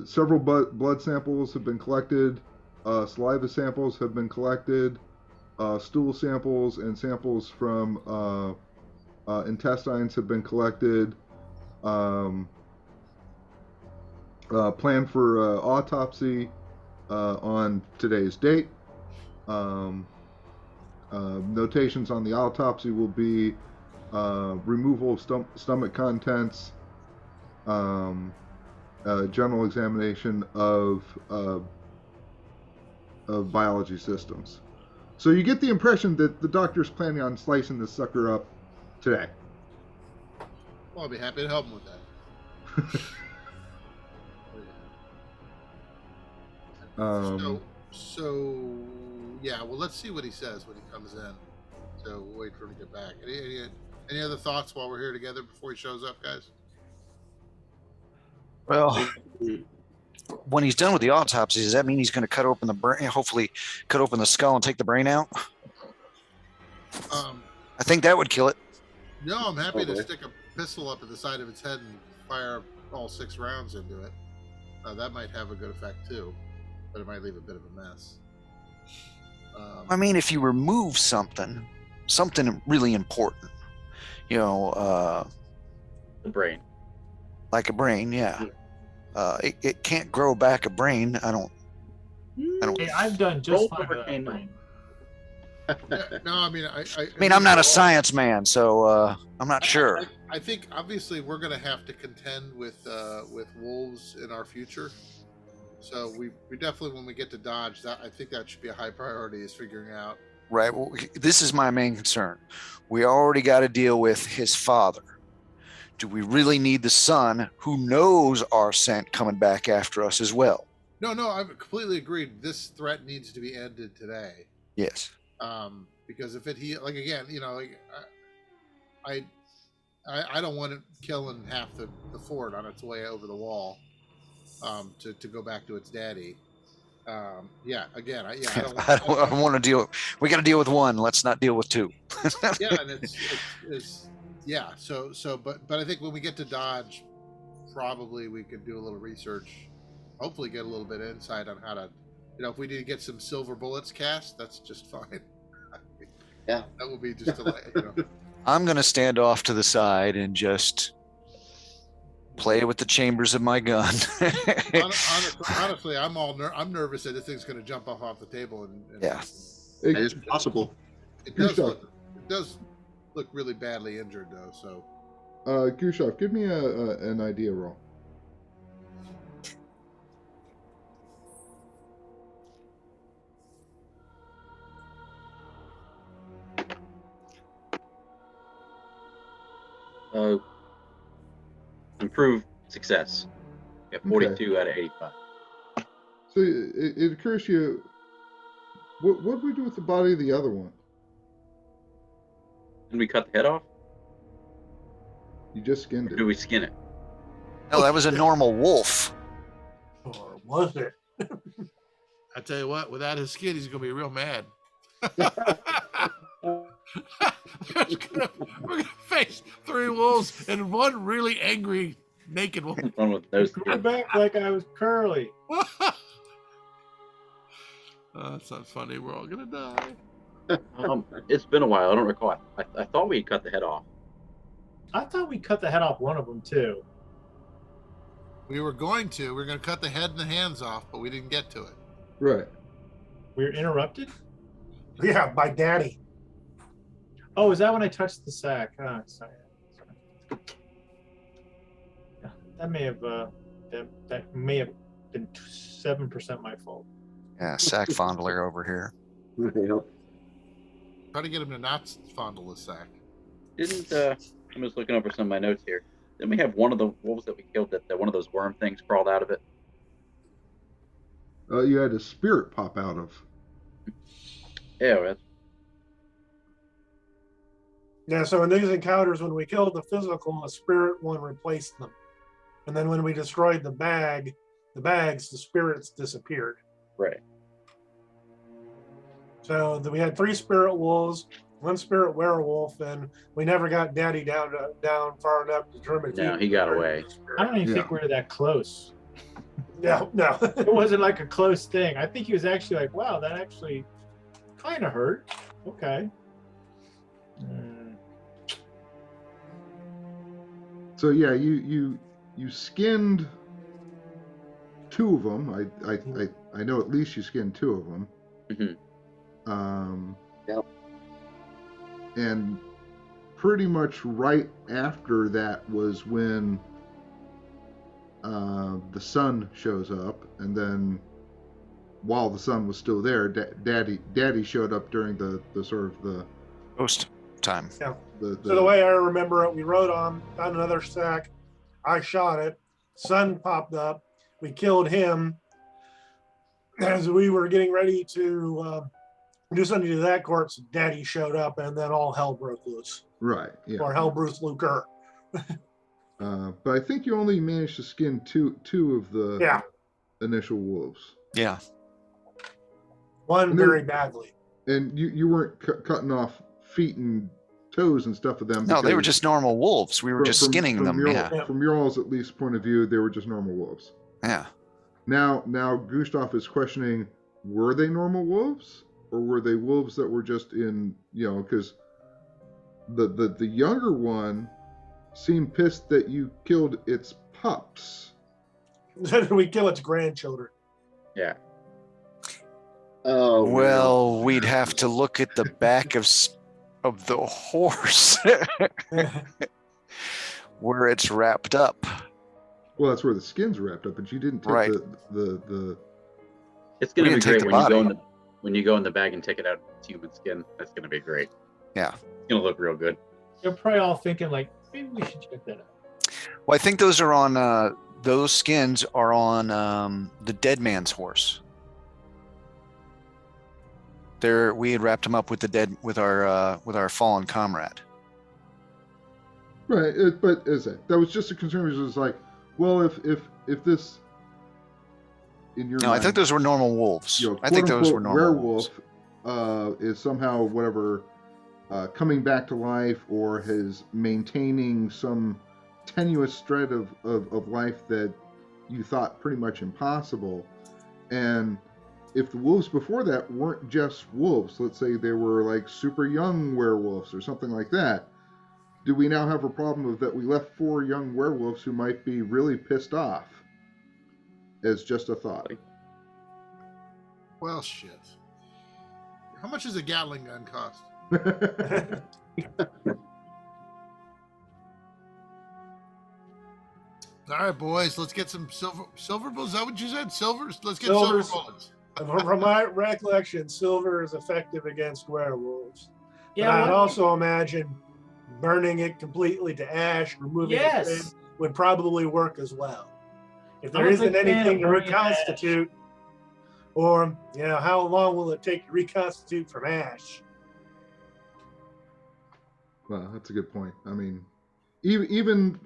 several blood samples have been collected, saliva samples have been collected, stool samples and samples from intestines have been collected. Plan for autopsy on today's date. Notations on the autopsy will be removal of stomach contents, general examination of biology systems. So you get the impression that the doctor's planning on slicing this sucker up today. Well, I'll be happy to help him with that. So yeah, well, let's see what he says when he comes in. So we'll wait for him to get back. Any other thoughts while we're here together before he shows up, guys? Well, when he's done with the autopsy, does that mean he's going to cut open the brain? Hopefully, cut open the skull and take the brain out. I think that would kill it. No, I'm happy to stick a pistol up at the side of its head and fire all 6 rounds into it. That might have a good effect too, but it might leave a bit of a mess. I mean, if you remove something really important, The brain. like a brain, yeah. It can't grow back a brain. I don't. Hey, I've done just Roll fine for with canine. that brain. No, I mean, I'm not a science man, so I'm not sure. I think obviously we're going to have to contend with wolves in our future. So we definitely, when we get to Dodge, that I think that should be a high priority, is figuring out. Right. Well, this is my main concern. We already got to deal with his father. Do we really need the son who knows our scent coming back after us as well? No, I completely agreed. This threat needs to be ended today. Because if it again, I don't want it killing half the fort on its way over the wall to go back to its daddy. Yeah, again, I don't. I don't want to deal. We got to deal with one. Let's not deal with two. Yeah, and it's yeah. So, but I think when we get to Dodge, probably we could do a little research. Hopefully, get a little bit of insight on how to, if we need to get some silver bullets cast, that's just fine. Yeah. That will be just a, I'm going to stand off to the side and just play with the chambers of my gun. honestly, I'm nervous that this thing's going to jump off the table and Yeah. That is possible. It does look really badly injured though. So, Gushov, give me an idea roll. Improved success. Got 42 out of 85. So it occurs to you, what did we do with the body of the other one? Did we cut the head off? You just skinned Or it. did we skin it? No, that was a normal wolf. Or was it? I tell you what, without his skin, he's going to be real mad. We're gonna face 3 wolves and one really angry naked one. One with those Grew back like I was curly. That's not funny. We're all gonna die. It's been a while. I don't recall. I thought we cut the head off. I thought we cut the head off one of them too. We were going to. We were going to cut the head and the hands off, but we didn't get to it. Right. We were interrupted. Yeah, by Daddy. Oh, is that when I touched the sack? Oh, sorry. Yeah, that may have that may have been 7% my fault. Yeah, sack fondler over here. Try to get him to not fondle the sack. Didn't I'm just looking over some of my notes here. Didn't we have one of the wolves that we killed that one of those worm things crawled out of it? You had a spirit pop out of. Yeah, that's Yeah, so in these encounters, when we killed the physical, a spirit one replaced them. And then when we destroyed the bags, the spirits disappeared. right. So we had 3 spirit wolves, 1 spirit werewolf, and we never got Daddy down far enough to determine. if No, he got away. I don't even think we were that close. No. It wasn't like a close thing. I think he was actually like, wow, that actually kind of hurt. Okay. So yeah, you skinned 2 of them. I know at least you skinned 2 of them. Mm-hmm. Yep. And pretty much right after that was when the sun shows up, and then while the sun was still there, Daddy showed up during the sort of the Post time. Yeah. the So the way I remember it, we rode on, found another sack. I shot it. Sun popped up. We killed him. As we were getting ready to do something to that corpse, Daddy showed up, and then all hell broke loose. right, yeah. Or hell Bruce Luker. But I think you only managed to skin two of the Yeah. initial wolves, Yeah. One And then- very badly. and you weren't cutting off feet and toes and stuff of them. No, they were because just normal wolves. We were just skinning them. Yeah. From your all's at least point of view, they were just normal wolves. Yeah. Now Gustav is questioning: were they normal wolves, or were they wolves that were just in because the younger one seemed pissed that you killed its pups. We kill its grandchildren. Yeah. Oh, Well, we'd have to look at the back of the horse where it's wrapped up. Well, that's where the skin's wrapped up, but you didn't take Right. the It's gonna We be didn't take great the when you go body. when you go in the bag and take it out. It's human skin. That's gonna be great. Yeah. It's gonna look real good. You're probably all thinking like, maybe we should check that out. Well, I think those are on. Those skins are on the dead man's horse. We had wrapped him up with our fallen comrade. Right, but as I said, that was just a concern. It was like, well, if this in your No, I think mind, those were normal wolves. I quote think those unquote were normal wolves. werewolf is somehow whatever coming back to life or has maintaining some tenuous thread of life that you thought pretty much impossible. And if the wolves before that weren't just wolves, let's say they were like super young werewolves or something like that, do we now have a problem of that we left 4 young werewolves who might be really pissed off? As just a thought. Well, shit. How much does a Gatling gun cost? All right, boys, let's get some silver bullets. Is that what you said? Silvers? Let's get Silvers. silver bullets. From my recollection, silver is effective against werewolves. Yeah, But I would what- also imagine burning it completely to ash, removing Yes. it would probably work as well. If there I'm a isn't big fan of anything to burning ash. reconstitute, or how long will it take to reconstitute from ash? Well, that's a good point. I mean, even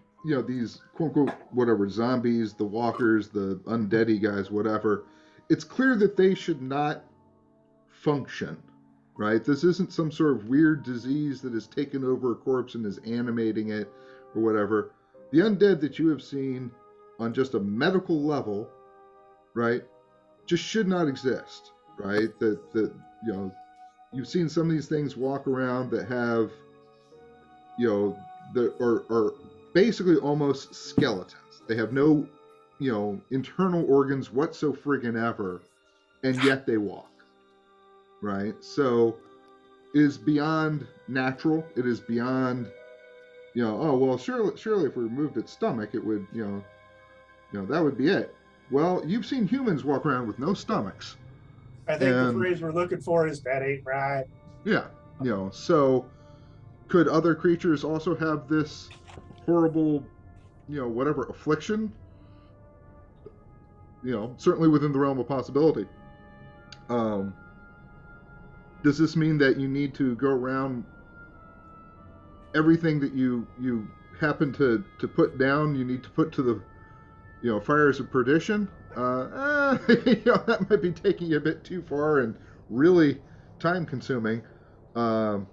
these quote unquote whatever zombies, the walkers, the undeady guys, whatever. It's clear that they should not function, right? This isn't some sort of weird disease that has taken over a corpse and is animating it or whatever. The undead that you have seen on just a medical level, right, just should not exist, right? That you've seen some of these things walk around that have that are basically almost skeletons. They have no internal organs whatso friggin' ever, and yet they walk, right? So it is beyond natural. It is beyond oh well, surely if we removed its stomach it would that would be it. Well, you've seen humans walk around with no stomachs. I think the And- phrase we're looking for is that ain't right. Yeah, so could other creatures also have this horrible whatever affliction? Certainly within the realm of possibility. Does this mean that you need to go around everything that you happen to put down, you need to put to the fires of perdition? That might be taking you a bit too far and really time consuming. But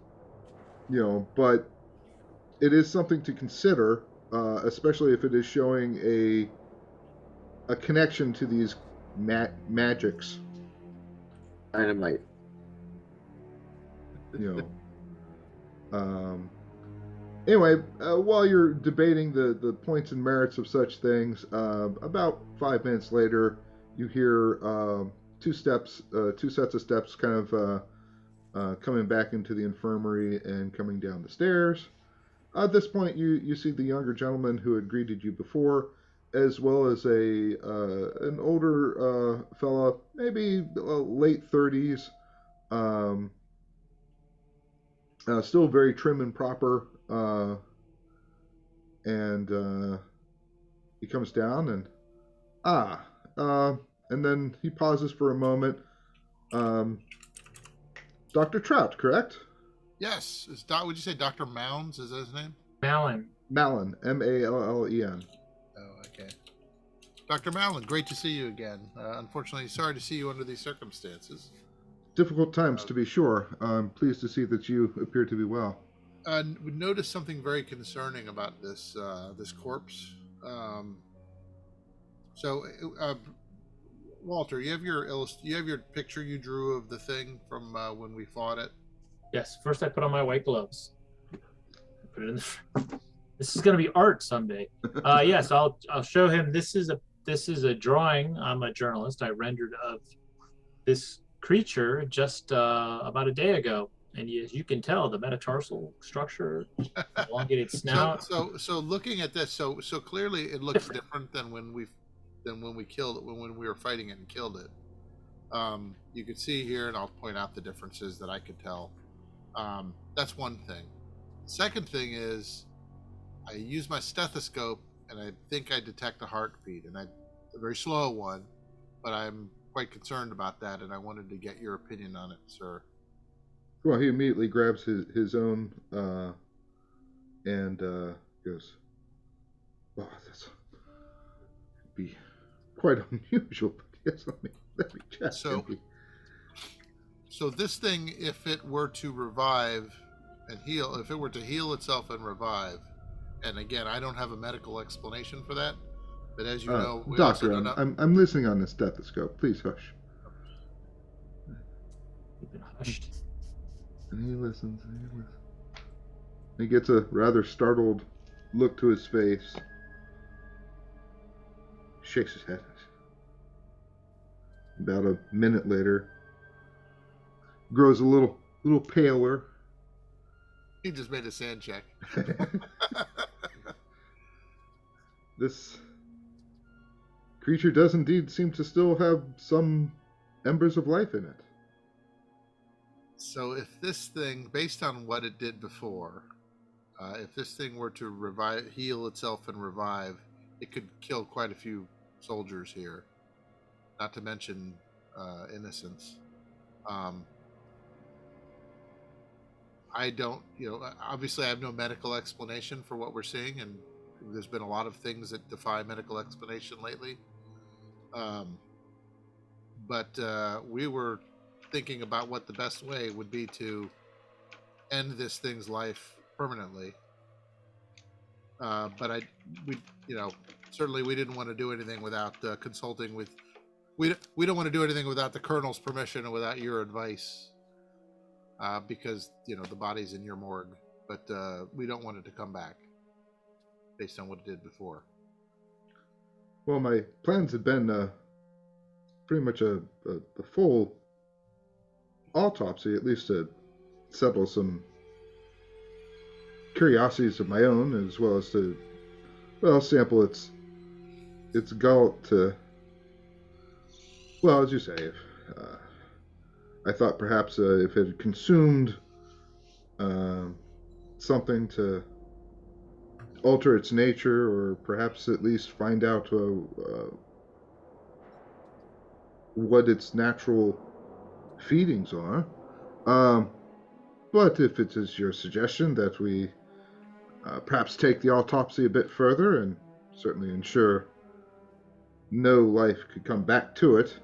it is something to consider, especially if it is showing a connection to these magics. Dynamite. Anyway, while you're debating the points and merits of such things, about 5 minutes later, you hear two sets of steps kind of coming back into the infirmary and coming down the stairs. At this point, you see the younger gentleman who had greeted you before, as well as an older fella, maybe late 30s, still very trim and proper, and he comes down and then he pauses for a moment. Dr. Trout, correct? Yes. Would you say Dr. Mounds? Is that his name? Malin. Malin, Mallen. Oh, okay. Dr. Malin, great to see you again. Unfortunately, sorry to see you under these circumstances. Difficult times, to be sure. I'm pleased to see that you appear to be well. We noticed something very concerning about this corpse. Walter, you have your picture you drew of the thing from when we fought it. Yes. First, I put on my white gloves. Put it in. This is going to be art someday. Yes, I'll show him. This is a drawing. I'm a journalist. I rendered of this creature just about a day ago, and as you can tell, the metatarsal structure, elongated snout. So looking at this, so clearly it looks different than when we killed it, when we were fighting it and killed it. You could see here, and I'll point out the differences that I could tell. That's one thing. Second thing is, I use my stethoscope, and I think I detect a heartbeat, and a very slow one, but I'm quite concerned about that, and I wanted to get your opinion on it, sir. Well, he immediately grabs his own and He goes, "Well, this would be quite unusual, but yes, let me check." So- And So this thing, if it were to revive and heal, if it were to heal itself and revive, and again, I don't have a medical explanation for that, but as you know, we also Doctor, don't know. I'm listening on the stethoscope. Please hush. You've been hushed. And he listens, and he listens. He gets a rather startled look to his face. Shakes his head. About a minute later, grows a little paler. He just made a sand check. This creature does indeed seem to still have some embers of life in it. So if this thing, based on what it did before, if this thing were to revive, heal itself and revive, it could kill quite a few soldiers here. Not to mention innocents. I don't, obviously I have no medical explanation for what we're seeing, and there's been a lot of things that defy medical explanation lately. But we were thinking about what the best way would be to end this thing's life permanently. But certainly we didn't want to do anything without consulting with. We don't want to do anything without the colonel's permission and without your advice, because the body's in your morgue. But we don't want it to come back, based on what it did before. Well, my plans had been pretty much a full autopsy, at least to settle some curiosities of my own, as well as to, sample its gullet to, as you say, I thought perhaps if it had consumed something to alter its nature, or perhaps at least find out what its natural feedings are. But if it is your suggestion that we perhaps take the autopsy a bit further and certainly ensure no life could come back to it,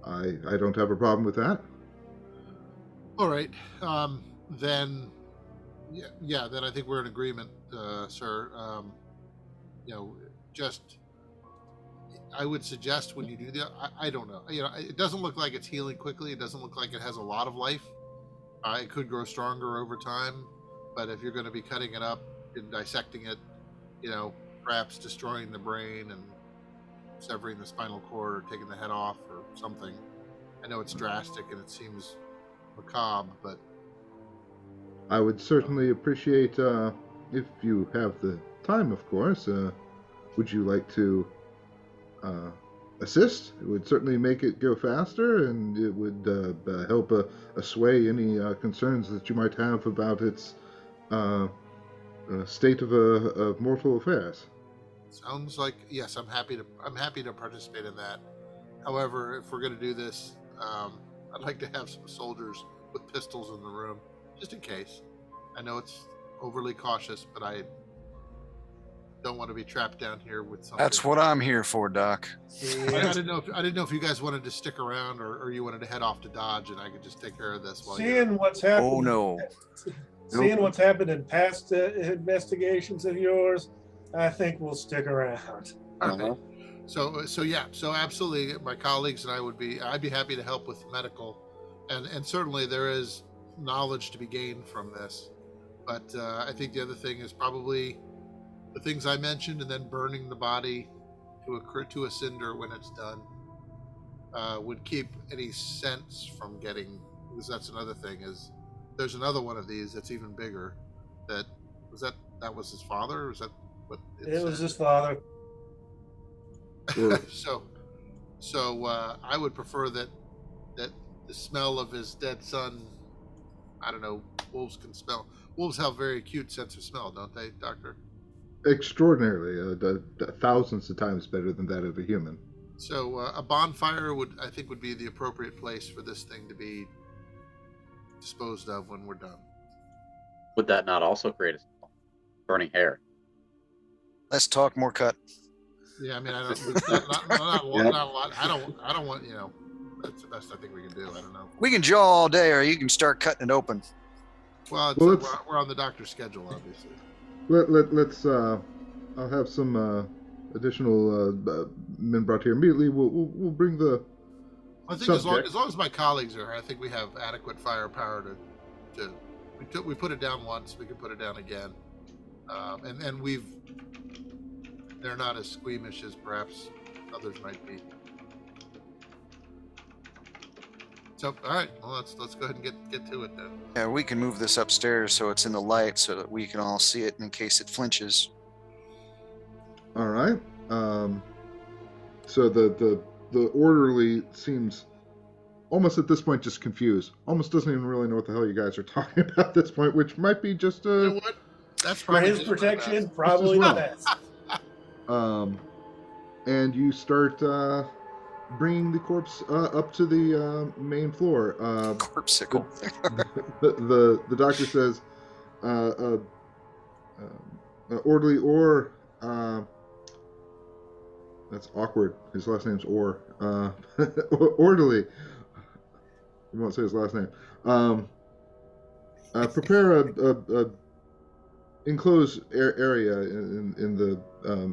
I don't have a problem with that. All right, then, then I think we're in agreement, sir. I would suggest when you do that, I don't know. It doesn't look like it's healing quickly. It doesn't look like it has a lot of life. It could grow stronger over time, but if you're going to be cutting it up and dissecting it, perhaps destroying the brain and severing the spinal cord or taking the head off or something. I know it's drastic and it seems macabre, but I would certainly appreciate, if you have the time, of course, would you like to assist? It would certainly make it go faster, and it would help assuage any concerns that you might have about its state of mortal affairs. sounds like, yes, I'm happy to participate in that. However, if we're going to do this, I'd like to have some soldiers with pistols in the room, just in case. I know it's overly cautious, but I don't want to be trapped down here with something. That's what I'm here for, Doc. I didn't know if you guys wanted to stick around or you wanted to head off to Dodge, and I could just take care of this while you're... Seeing what's happened. Oh no. Seeing what's happened in past investigations of yours, I think we'll stick around. Okay. So absolutely, my colleagues and I'd be happy to help with medical, and certainly there is knowledge to be gained from this. But I think the other thing is probably the things I mentioned, and then burning the body to a cinder when it's done would keep any sense from getting. Because that's another thing is there's another one of these that's even bigger. That was his father, or was that what it was his father? So I would prefer that the smell of his dead son. I don't know. Wolves can smell. Wolves have a very acute sense of smell, don't they, Doctor? Extraordinarily, thousands of times better than that of a human. So a bonfire would be the appropriate place for this thing to be disposed of when we're done. Would that not also create a smell? burning hair. Less talk, more cut. Yeah, I mean, I don't, not a lot. I don't want, that's the best I think we can do. I don't know. We can jaw all day, or you can start cutting it open. Well, Well, we're on the doctor's schedule, obviously. Let's I'll have some additional men brought here immediately. We'll bring the I think as long subject. as my colleagues are here, I think we have adequate firepower to we put it down once, we can put it down again, and they're not as squeamish as perhaps others might be. So, all right, well, let's go ahead and get to it then. Yeah, we can move this upstairs so it's in the light so that we can all see it in case it flinches. All right. So the orderly seems almost at this point just confused. Almost doesn't even really know what the hell you guys are talking about at this point, which might be just You know what? That's For probably his just for the protection, best. probably well. the best. And you start bringing the corpse up to the main floor. Corpsicle. The doctor says, orderly or that's awkward. His last name's Orr. Orderly. I won't say his last name. Prepare a enclosed area in the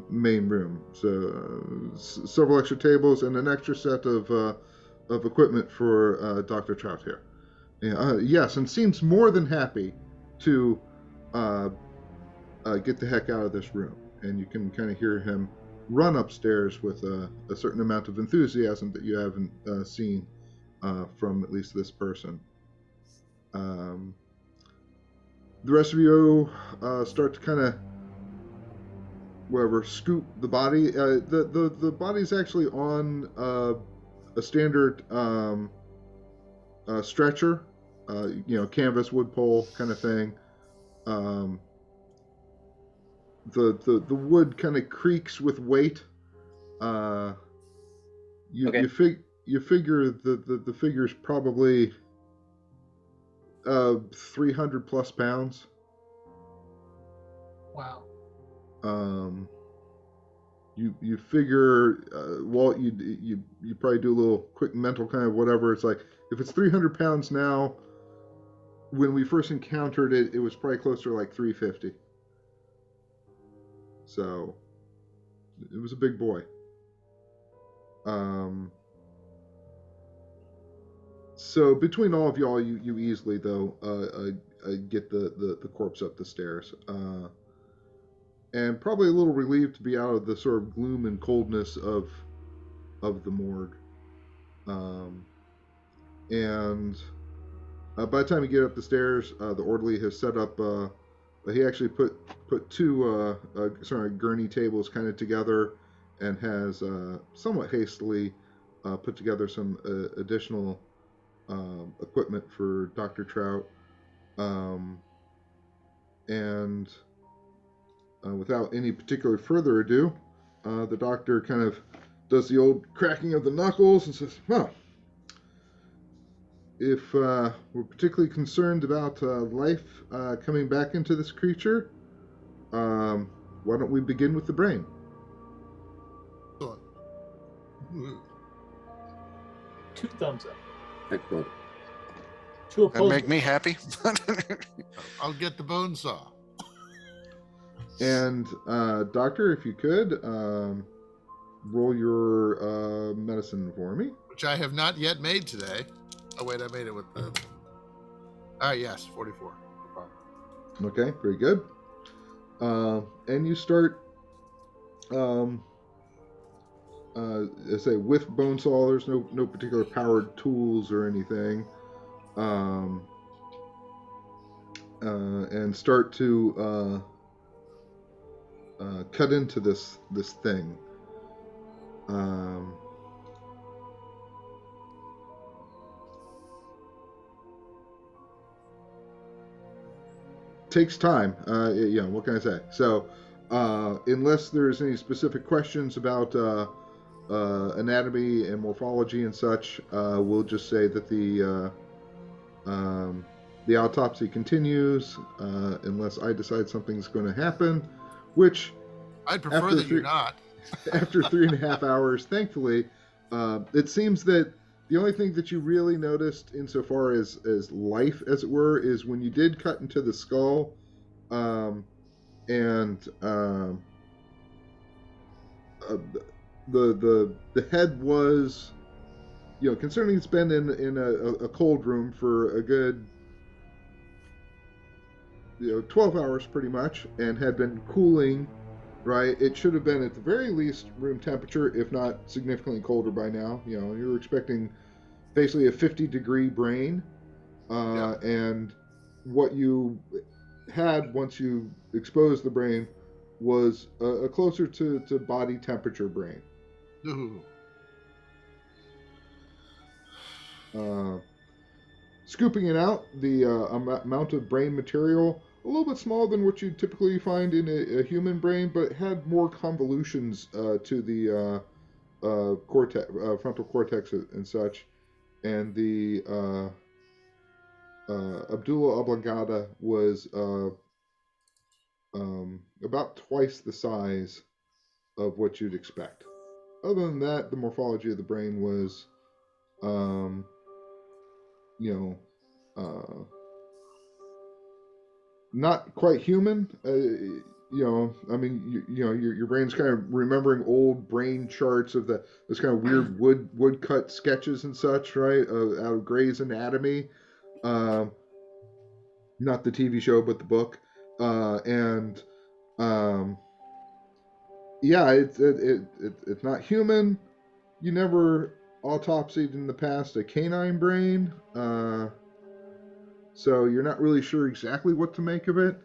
main room. So several extra tables and an extra set of equipment for Dr. Trout here. Yes, and seems more than happy to get the heck out of this room. And you can kind of hear him run upstairs with a certain amount of enthusiasm that you haven't seen from at least this person. The rest of you start to kind of, scoop the body. The body's actually on a standard stretcher, canvas, wood pole kind of thing. The wood kind of creaks with weight. You figure the figure's probably 300 plus pounds. Wow. You figure, Walt, you probably do a little quick mental kind of whatever. It's like, if it's 300 pounds now, when we first encountered it, it was probably closer to like 350. So it was a big boy. So between all of y'all, you easily though get the corpse up the stairs, and probably a little relieved to be out of the sort of gloom and coldness of the morgue. And by the time you get up the stairs, the orderly has set up. He actually put two gurney tables kind of together, and has somewhat hastily put together some additional equipment for Dr. Trout. And without any particular further ado, the doctor kind of does the old cracking of the knuckles and says, well, if we're particularly concerned about life coming back into this creature, why don't we begin with the brain? Two thumbs up. Excellent. Two That opposed. make me happy. I'll get the bone saw. And doctor, if you could, roll your medicine for me. Which I have not yet made today. Oh wait, I made it with the. Yes, 44. No problem. Okay, very good. And you start, I say, with bone saw. There's no particular powered tools or anything, and start to cut into this thing. Takes time. What can I say? So, unless there's any specific questions about anatomy and morphology and such, we'll just say that The autopsy continues unless I decide something's going to happen, which I'd prefer after that you're not. after 3.5 hours, thankfully, it seems that the only thing that you really noticed insofar as life, as it were, is when you did cut into the skull, and uh, the head was, concerning it's been in a cold room for a good 12 hours pretty much, and had been cooling, right? It should have been at the very least room temperature, if not significantly colder by now. You're expecting basically a 50-degree brain, and what you had once you exposed the brain was a closer to body temperature brain. Ooh. Scooping it out, the amount of brain material, a little bit smaller than what you typically find in a human brain, but it had more convolutions to the frontal cortex and such. And the Abdullah oblongata was about twice the size of what you'd expect. Other than that, the morphology of the brain was, not quite human. I mean, your brain's kind of remembering old brain charts of those kind of weird woodcut sketches and such, right? Out of Gray's Anatomy, not the TV show, but the book, and yeah, it's not human. You never autopsied in the past a canine brain, so you're not really sure exactly what to make of it.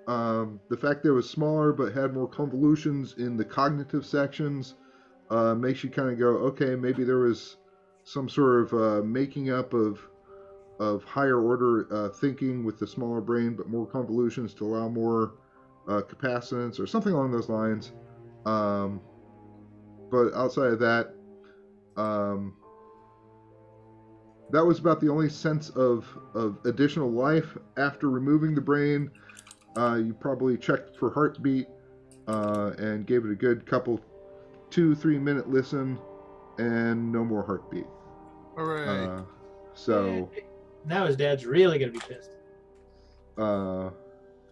The fact that it was smaller but had more convolutions in the cognitive sections makes you kind of go, okay, maybe there was some sort of making up of higher order thinking with the smaller brain, but more convolutions to allow more capacitance or something along those lines. But outside of that, that was about the only sense of additional life. After removing the brain, you probably checked for heartbeat and gave it a good couple 2-3 minute listen, and no more heartbeat. Hooray. So now his dad's really gonna be pissed.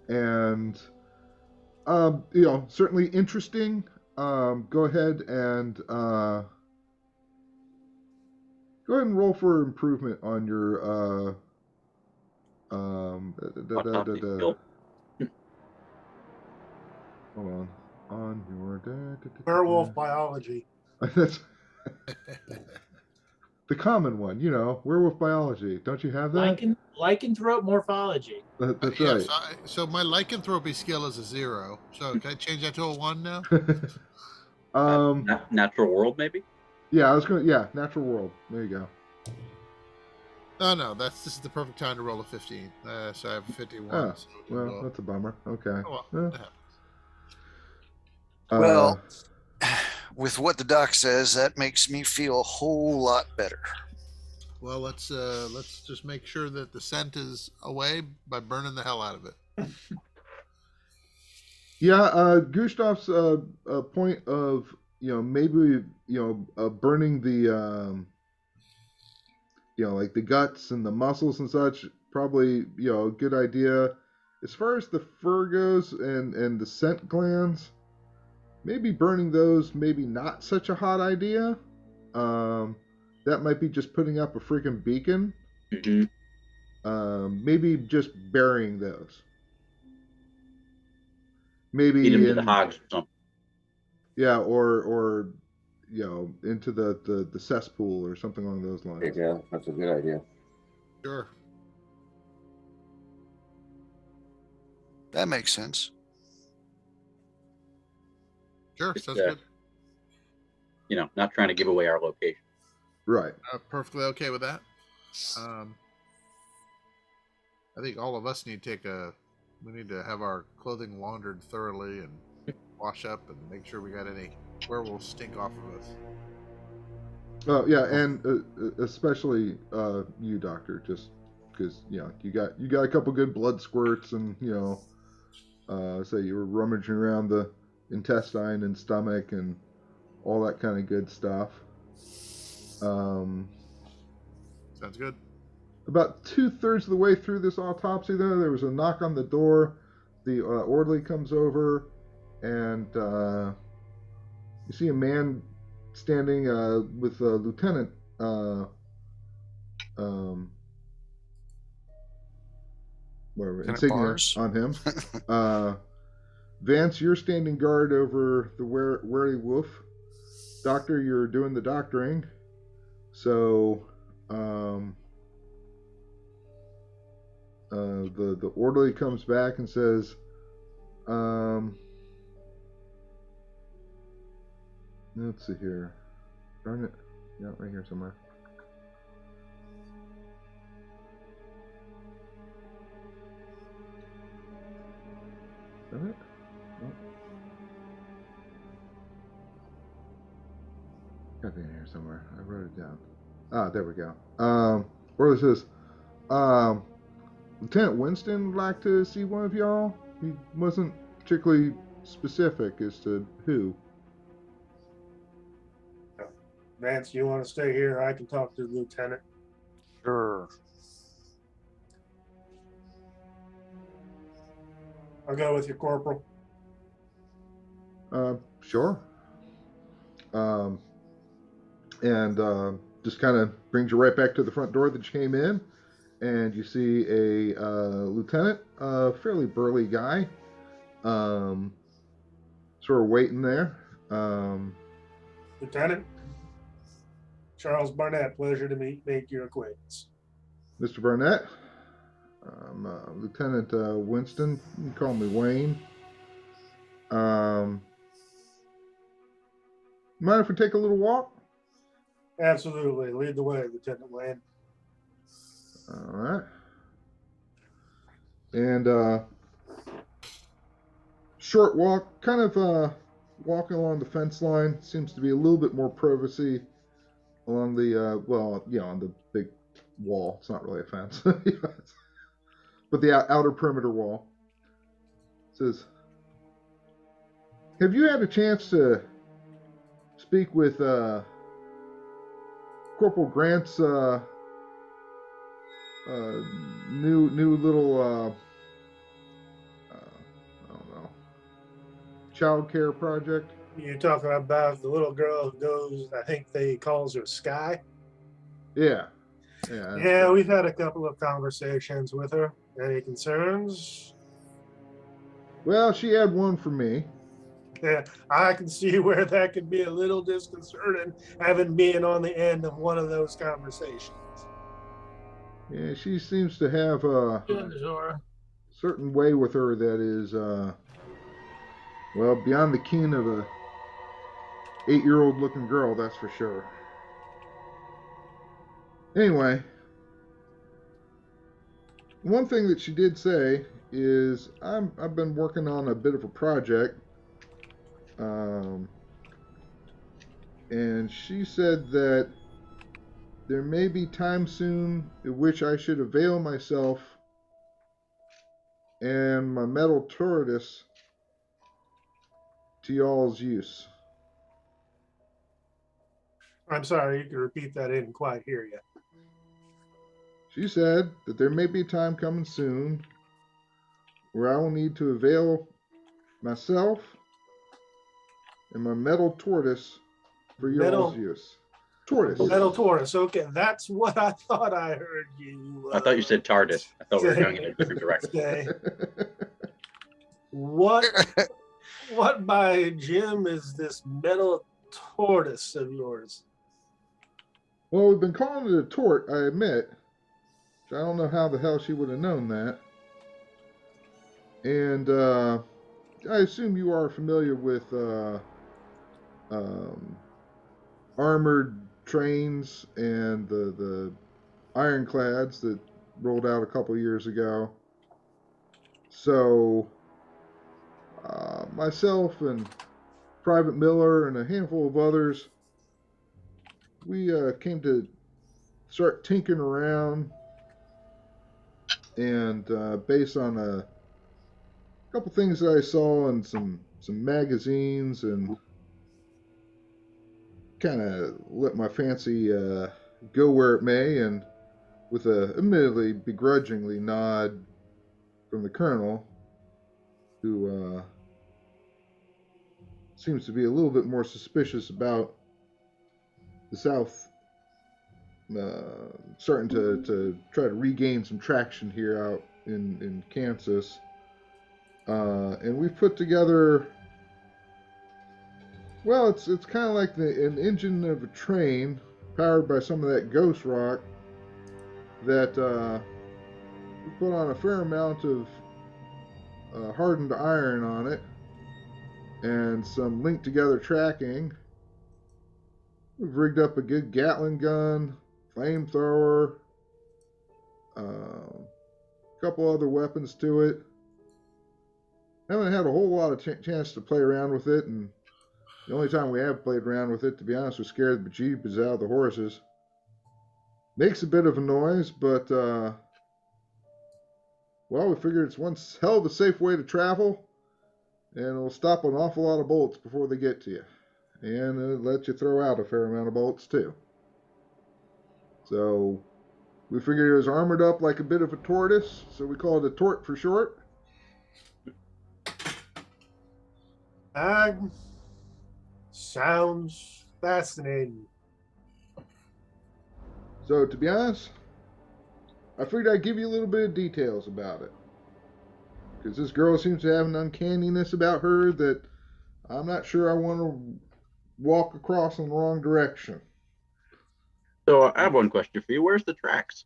And certainly interesting. Go ahead and roll for improvement on your Autopsy skill. hold on your Werewolf biology. That's the common one, werewolf biology. Don't you have that? Lycanthrope morphology. That's Yes, right. so my lycanthropy skill is a 0. So can I change that to a 1 now? Natural world, maybe. Yeah, I was going. Yeah, natural world. There you go. Oh no, this is the perfect time to roll a 15. So I have a 51. Oh, so well, that's a bummer. Okay. Oh, well, Yeah. Well, with what the doc says, that makes me feel a whole lot better. Well, let's just make sure that the scent is away by burning the hell out of it. Yeah, Gustav's point of maybe burning the like the guts and the muscles and such, probably a good idea. As far as the fur goes and the scent glands, maybe burning those, maybe not such a hot idea. That might be just putting up a freaking beacon. Mm-hmm. Maybe just burying those. Maybe Feed him to the hogs or something. Yeah, or into the cesspool or something along those lines. Yeah, that's a good idea. Sure. That makes sense. Sure, Just, sounds good. Not trying to give away our location. Right. Perfectly okay with that. I think all of us need to have our clothing laundered thoroughly and wash up and make sure we got any werewolf stink off of us. Oh yeah, and especially you, Doctor. Just because you got a couple good blood squirts, and say you were rummaging around the intestine and stomach and all that kind of good stuff. Sounds good. About 2/3 of the way through this autopsy, though, there was a knock on the door. The orderly comes over, and you see a man standing with a lieutenant. Whatever, Lieutenant insignia Bars? on him. Vance, you're standing guard over the wary wolf. Doctor, you're doing the doctoring. So, the orderly comes back and says, let's see here. Darn it. Yeah, right here somewhere. Is that it? Nope. Got it in here somewhere. I wrote it down. Ah, there we go. Orderly says, Lieutenant Winston would like to see one of y'all. He wasn't particularly specific as to who. Vance, you want to stay here? I can talk to the lieutenant. Sure. I'll go with you, Corporal. Sure. And just kind of brings you right back to the front door that you came in, and you see a lieutenant, a fairly burly guy, sort of waiting there. Lieutenant Charles Barnett, pleasure to make your acquaintance. Mr. Barnett, Lieutenant Winston, you can call me Wayne. Mind if we take a little walk? Absolutely. Lead the way, Lieutenant Wayne. All right. And short walk, kind of walking along the fence line. Seems to be a little bit more privacy along the, on the big wall. It's not really a fence. But the outer perimeter wall. It says, have you had a chance to speak with Corporal Grant's new little I don't know, child care project? You're talking about the little girl who goes, I think they calls her Sky. Yeah. Yeah, we've had a couple of conversations with her. Any concerns? Well, she had one for me. Yeah, I can see where that could be a little disconcerting, having been on the end of one of those conversations. Yeah, she seems to have a certain way with her that is, beyond the ken of a 8-year-old looking girl, that's for sure. Anyway, one thing that she did say is I've been working on a bit of a project, and she said that there may be time soon in which I should avail myself and my metal tortoise to y'all's use. I'm sorry, you can repeat that. I didn't quite hear you. She said that there may be a time coming soon where I will need to avail myself and my metal tortoise for y'all's use. Tortoise. Metal tortoise. Okay, that's what I thought I heard you. I thought you said TARDIS. I thought we were going in a different direction. Okay. What by Jim is this metal tortoise of yours? Well, we've been calling it a tort, I admit. I don't know how the hell she would have known that. And I assume you are familiar with armored trains and the ironclads that rolled out a couple years ago. So myself and Private Miller and a handful of others, we came to start tinkering around and based on a couple things that I saw in some magazines, and kind of let my fancy go where it may, and with a admittedly begrudgingly nod from the colonel, who seems to be a little bit more suspicious about the South starting to try to regain some traction here out in Kansas. And we've put together, well, it's kind of like an engine of a train powered by some of that ghost rock that we put on a fair amount of hardened iron on it and some linked together tracking. We've rigged up a good Gatling gun, flamethrower, a couple other weapons to it. Haven't had a whole lot of chance to play around with it, and the only time we have played around with it, to be honest, was scared the bejeebus out of the horses. Makes a bit of a noise, but well, we figured it's one hell of a safe way to travel, and it'll stop an awful lot of bullets before they get to you, and it'll let you throw out a fair amount of bullets too. So we figured it was armored up like a bit of a tortoise, so we call it a tort for short. Sounds fascinating. So to be honest, I figured I'd give you a little bit of details about it, because this girl seems to have an uncanniness about her that I'm not sure I want to walk across in the wrong direction. So I have one question for you. Where's the tracks?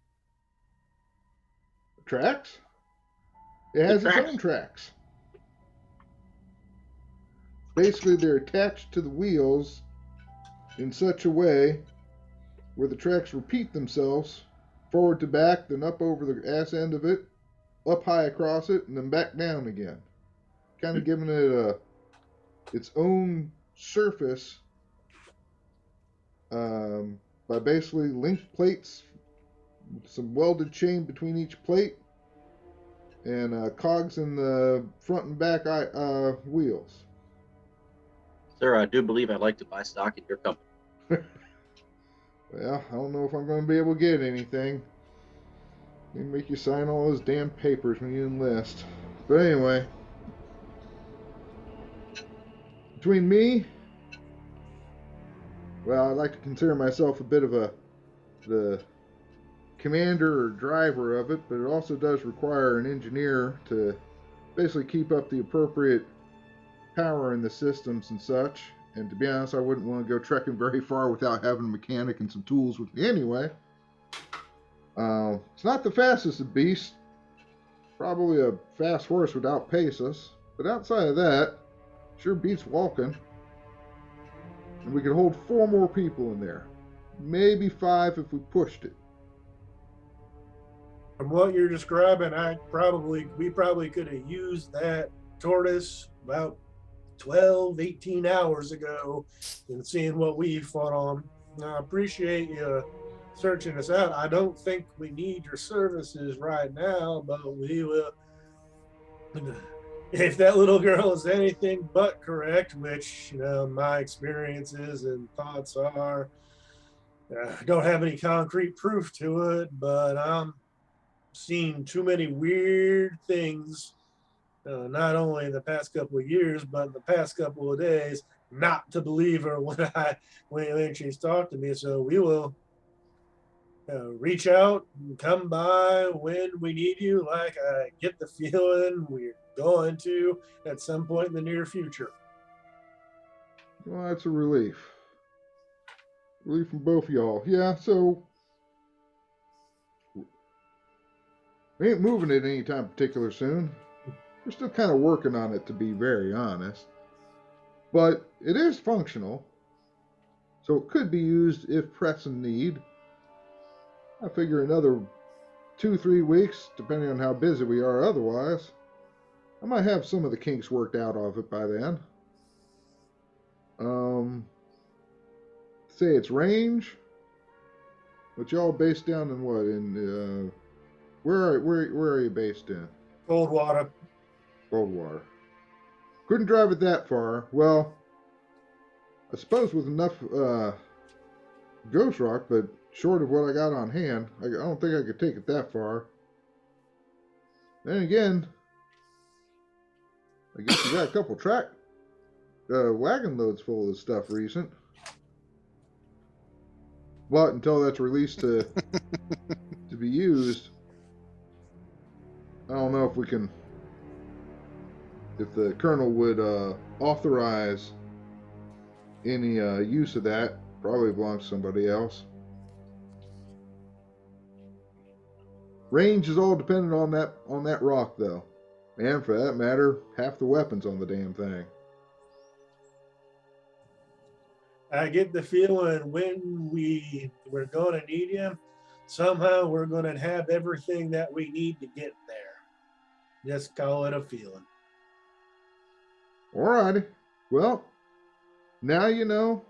Tracks? It has its tracks. own tracks. Basically, they're attached to the wheels in such a way where the tracks repeat themselves forward to back, then up over the ass end of it, up high across it, and then back down again. Kind of giving it its own surface by basically linked plates, some welded chain between each plate, and cogs in the front and back wheels. Sir, I do believe I'd like to buy stock in your company. Well, I don't know if I'm going to be able to get anything. They make you sign all those damn papers when you enlist. But anyway, between me, well, I like to consider myself a bit of the commander or driver of it, but it also does require an engineer to basically keep up the appropriate power in the systems and such. And to be honest, I wouldn't want to go trekking very far without having a mechanic and some tools with me anyway. It's not the fastest of beasts. Probably a fast horse would outpace us. But outside of that, sure beats walking. And we could hold 4 more people in there. Maybe 5 if we pushed it. From what you're describing, we probably could have used that tortoise about 12, 18 hours ago and seeing what we fought on. I appreciate you searching us out. I don't think we need your services right now, but we will. If that little girl is anything but correct, which, my experiences and thoughts are, I don't have any concrete proof to it, but I'm seeing too many weird things, not only in the past couple of years, but in the past couple of days, not to believe her when she's talked to me. So we will reach out and come by when we need you. Like I get the feeling we're going to at some point in the near future. Well, that's a relief. Relief from both of y'all. Yeah, so we ain't moving it anytime particular soon. We're still kind of working on it, to be very honest. But it is functional, so it could be used if pressing need. I figure another 2-3 weeks, depending on how busy we are otherwise, I might have some of the kinks worked out of it by then. Say its range, but y'all based down in what? In Where are you based in? Coldwater. Goldwater. Couldn't drive it that far. Well, I suppose with enough ghost rock, but short of what I got on hand, I don't think I could take it that far. Then again, I guess you got a couple wagon loads full of this stuff recent. But until that's released to be used, I don't know if the colonel would authorize any use of that. Probably belongs to somebody else. Range is all dependent on that rock, though, and for that matter, half the weapons on the damn thing. I get the feeling when we're going to need him, somehow we're going to have everything that we need to get there. Just call it a feeling. Alrighty. Well, now you know,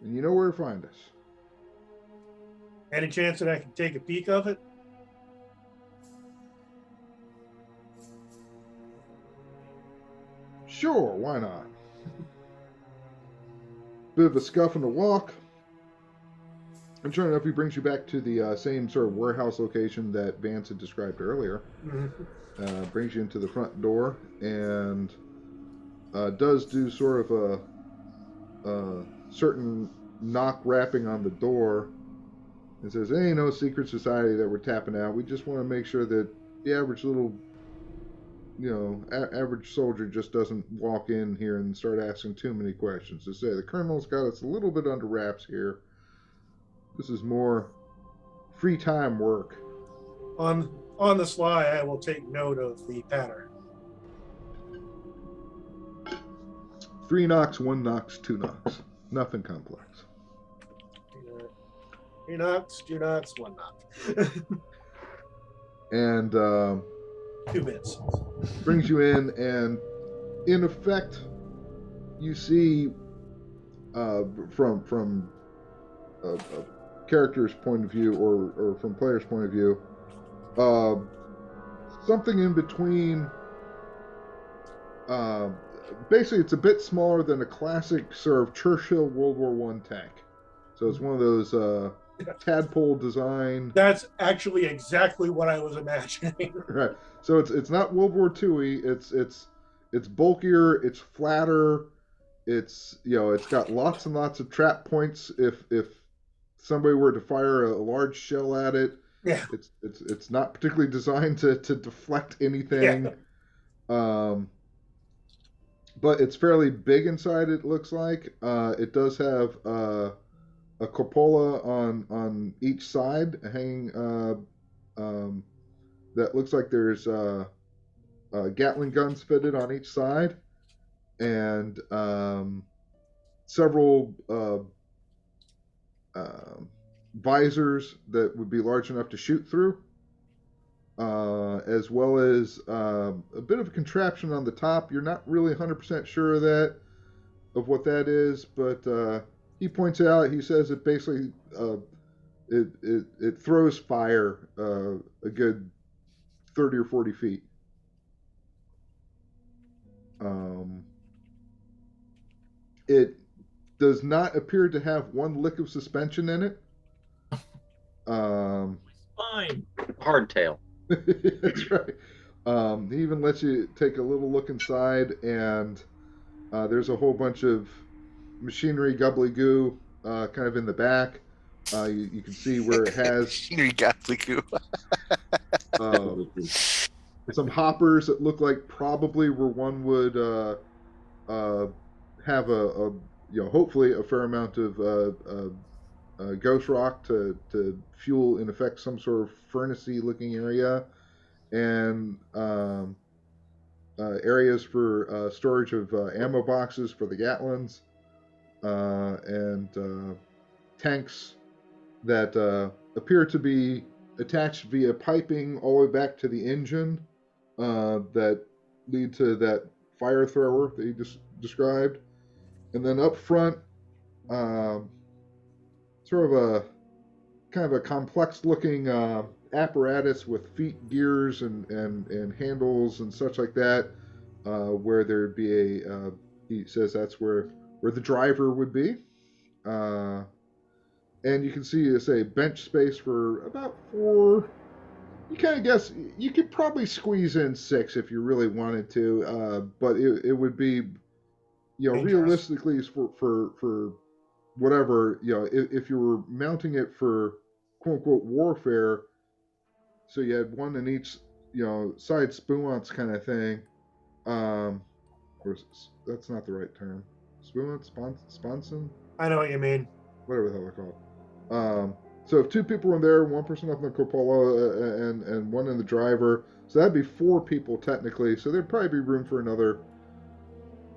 and you know where to find us. Any chance that I can take a peek of it? Sure, why not? Bit of a scuff in the walk. And sure enough, he brings you back to the same sort of warehouse location that Vance had described earlier. Mm-hmm. Brings you into the front door and does do sort of a certain knock rapping on the door. It says, "Ain't no secret society that we're tapping out. We just want to make sure that the average little, average soldier just doesn't walk in here and start asking too many questions." To say the colonel's got us a little bit under wraps here. This is more free time work. On the sly, I will take note of the pattern. 3 knocks, 1 knocks, 2 knocks. Nothing complex. 3 knocks, 2 knocks, 1 knock. And 2 bits. brings you in, and in effect, you see from a character's point of view, or from player's point of view, something in between. Basically, it's a bit smaller than a classic sort of Churchill World War I tank. So it's one of those tadpole design. That's actually exactly what I was imagining. Right. So it's not World War II-y. It's bulkier. It's flatter. It's got lots and lots of trap points. If somebody were to fire a large shell at it, Yeah. It's not particularly designed to deflect anything. Yeah. But it's fairly big inside. It looks like it does have a cupola on each side hanging. That looks like there's Gatling guns fitted on each side, and several visors that would be large enough to shoot through, as well as a bit of a contraption on the top. You're not really 100% sure of what that is, but he points out. He says it basically it throws fire a good 30 or 40 feet. It does not appear to have one lick of suspension in it. Fine. Hardtail. That's right. He even lets you take a little look inside, and there's a whole bunch of machinery gobbly-goo kind of in the back. You can see where it has Machinery gobbly-goo. some hoppers that look like probably where one would have a hopefully a fair amount of ghost rock to fuel, in effect, some sort of furnace-y looking area, and areas for storage of ammo boxes for the Gatlins, and tanks that appear to be attached via piping all the way back to the engine that lead to that fire thrower that you just described. And then up front, sort of a kind of a complex looking apparatus with feet gears and handles and such like that, where there'd be he says that's where the driver would be. And you can see it's a bench space for about 4. You kind of guess you could probably squeeze in 6 if you really wanted to, but it would be, Dangerous. realistically is for whatever, if you were mounting it for quote unquote warfare, so you had one in each, side spoons kind of thing. Or that's not the right term. Spoon, sponson, I know what you mean. whatever the hell they're called. So if 2 people were in there, 1 person up in the cupola, and 1 in the driver, so that'd be 4 people technically. So there'd probably be room for another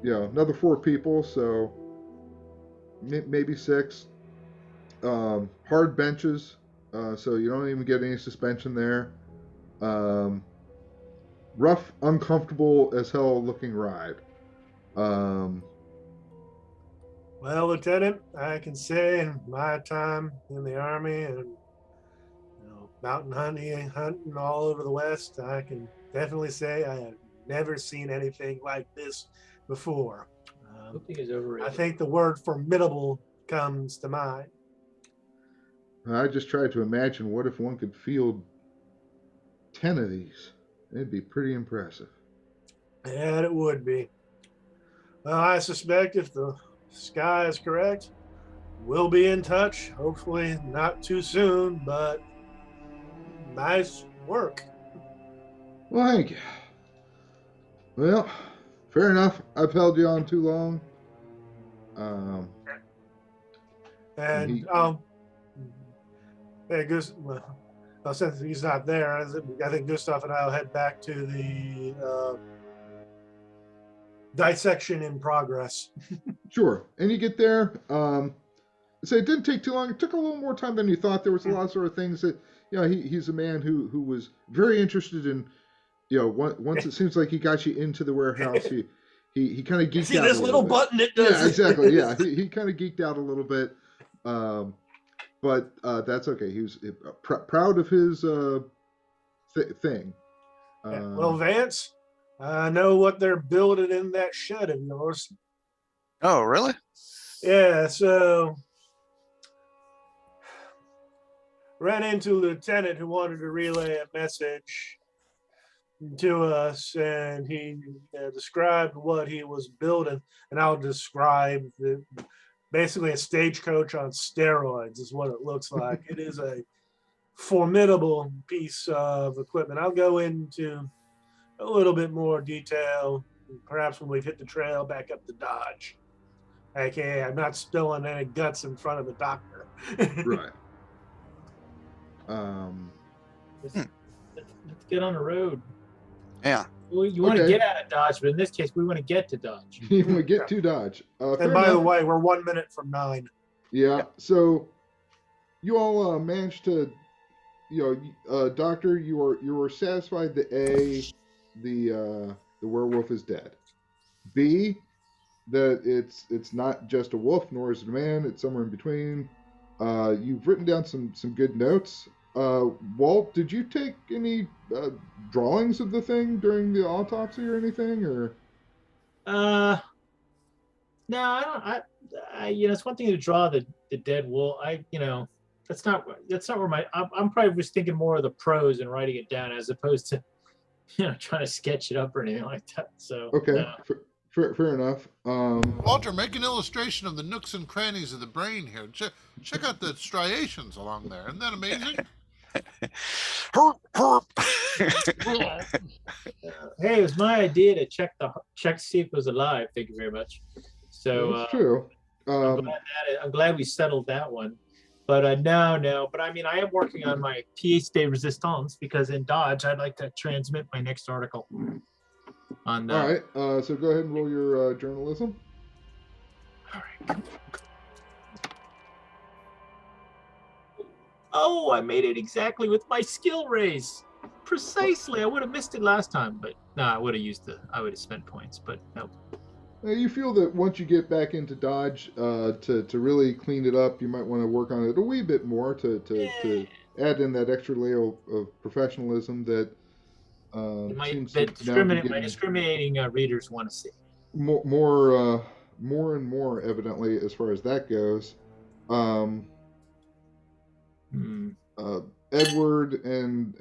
4 people. So maybe 6. Hard benches, so you don't even get any suspension there. Rough, uncomfortable as hell looking ride. Well, Lieutenant, I can say in my time in the Army and mountain hunting all over the West, I can definitely say I have never seen anything like this before. Something is overrated. I think the word formidable comes to mind. I just tried to imagine what if one could field 10 of these. It'd be pretty impressive. And it would be. Well, I suspect if the sky is correct, we'll be in touch. Hopefully not too soon, but nice work. Well, thank you. Well, fair enough. I've held you on too long. And hey, well, since he's not there, I think Gustav and I will head back to the dissection in progress. Sure. And you get there. So it didn't take too long. It took a little more time than you thought. There was a lot of sort of things that, he's a man who was very interested in, once it seems like he got you into the warehouse, he kind of geeked out. See this little button it does. Yeah, exactly. Yeah, he kind of geeked out a little bit. But that's okay. He was proud of his thing. Well, Vance, I know what they're building in that shed of yours. Oh, really? Yeah, so ran into a lieutenant who wanted to relay a message to us, and he described what he was building, and I'll describe basically a stagecoach on steroids is what it looks like. It is a formidable piece of equipment. I'll go into a little bit more detail, perhaps when we've hit the trail back up to Dodge. Okay, I'm not spilling any guts in front of the doctor. Right. Let's get on the road. Yeah. Well, you want to get out of Dodge, but in this case, we want to get to Dodge. You want to get to Dodge. And by the way, we're 1 minute from 9. Yeah. So you all managed to, Doctor, you were satisfied that A, the werewolf is dead. B, that it's not just a wolf, nor is it a man. It's somewhere in between. You've written down some good notes. Walt, did you take any drawings of the thing during the autopsy or anything, or? No, I don't. It's one thing to draw the dead wolf. That's not where I'm probably just thinking more of the prose and writing it down as opposed to, trying to sketch it up or anything like that. So okay, fair enough. Walter, make an illustration of the nooks and crannies of the brain here. Check out the striations along there. Isn't that amazing? Herp, herp. Hey, it was my idea to check to see if it was alive. Thank you very much. So That's true. I'm glad we settled that one. But no. But I mean, I am working on my pièce de résistance because in Dodge, I'd like to transmit my next article. On all right. So go ahead and roll your journalism. All right. Oh, I made it exactly with my skill raise. Precisely. I would have missed it last time, but no, I would have spent points, but no. You feel that once you get back into Dodge, to really clean it up, you might want to work on it a wee bit more to add in that extra layer of professionalism that seems to now be My getting discriminating readers want to see. more and more evidently as far as that goes. Um, Hmm. Edward and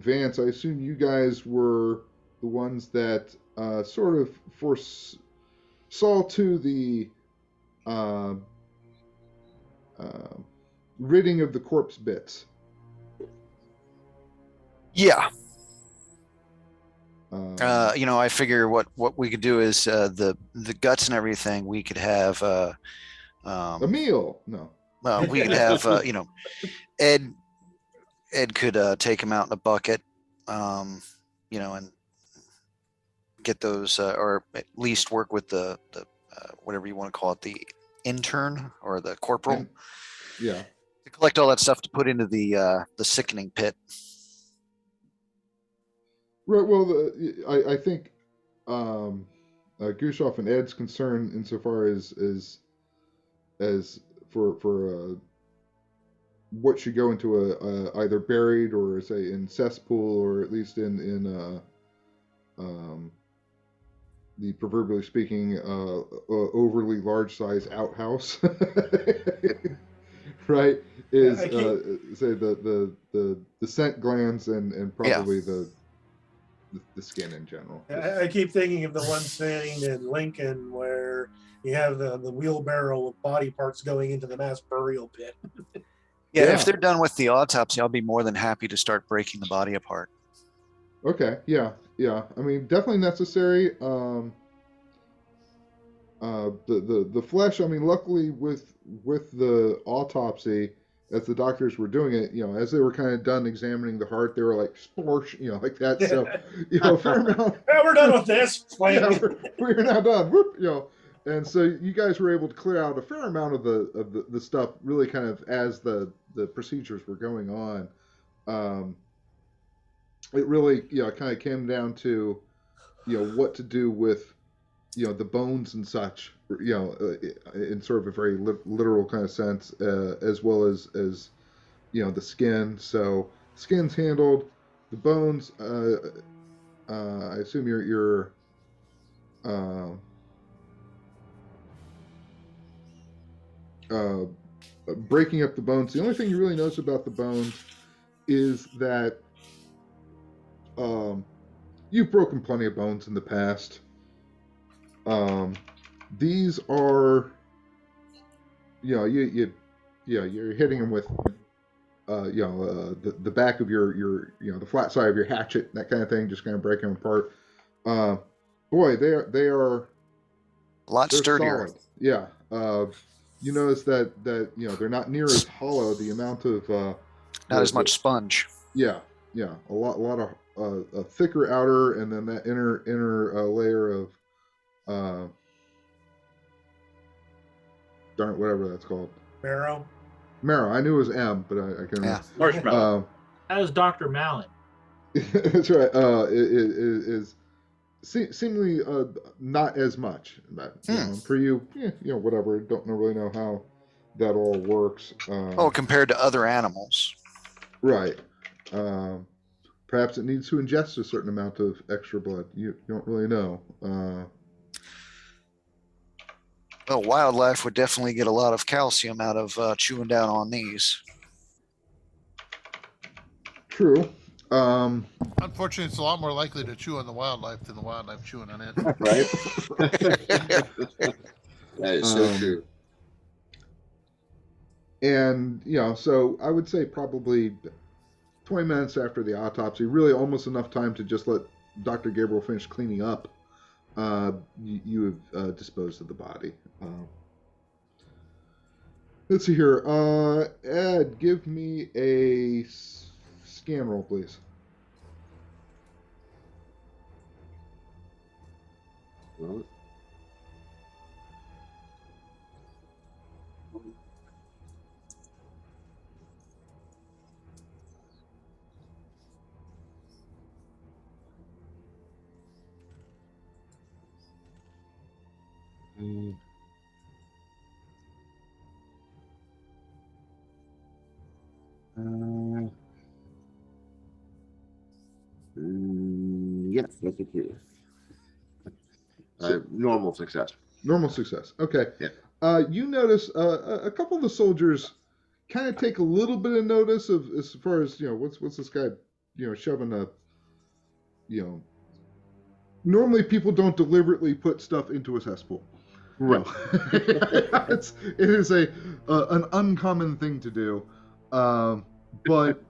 Vance, I assume you guys were the ones that sort of foresaw to the uh, uh, ridding of the corpse bits. Yeah. Um, I figure what we could do is the guts and everything we could have a meal? No. we could have Ed could take him out in a bucket, and get those or at least work with the whatever you want to call it, the intern or the corporal. Yeah. To collect all that stuff to put into the sickening pit. Right. Well, I think Gushoff and Ed's concern insofar as for what should go into a either buried or say in cesspool or at least in the proverbially speaking overly large size outhouse, right? Is say the scent glands and probably the skin in general. I keep thinking of the one scene in Lincoln where you have the wheelbarrow with body parts going into the mass burial pit. Yeah, if they're done with the autopsy, I'll be more than happy to start breaking the body apart. Okay, yeah. I mean, definitely necessary. The flesh. I mean, luckily with the autopsy, as the doctors were doing it, as they were kind of done examining the heart, they were like splorsh, like that. So, fair amount. Yeah, we're done with this. Yeah, we're now done. Whoop, and so you guys were able to clear out a fair amount of the stuff, really kind of as the procedures were going on. It really, kind of came down to, what to do with, the bones and such, in sort of a very literal kind of sense, as well as the skin. So skin's handled. The bones, I assume you're uh, uh, breaking up the bones. The only thing you really notice about the bones is that you've broken plenty of bones in the past. These are, you're hitting them with, the back of your, the flat side of your hatchet, that kind of thing, just kind of breaking them apart. Boy, they are a lot sturdier. Solid. Yeah. You notice that they're not near as hollow. The amount of not as much sponge. Yeah. A lot of a thicker outer, and then that inner layer of darn it, whatever that's called. Marrow. I knew it was M, but I couldn't remember. Marshmallow. That was Dr. Malin. That's right. It is seemingly not as much. But, for you, whatever. Don't really know how that all works. Compared to other animals. Right. Perhaps it needs to ingest a certain amount of extra blood. You don't really know. Wildlife would definitely get a lot of calcium out of chewing down on these. True. Unfortunately, it's a lot more likely to chew on the wildlife than the wildlife chewing on it. Right? That is so true. And, so I would say probably 20 minutes after the autopsy, really almost enough time to just let Dr. Gabriel finish cleaning up. You have disposed of the body. Let's see here. Ed, give me a scan roll, please. Well, Normal success. Normal success. Okay. Yeah. You notice a couple of the soldiers kind of take a little bit of notice of as far as what's this guy shoving a you know normally people don't deliberately put stuff into a cesspool. Right. It is an uncommon thing to do, but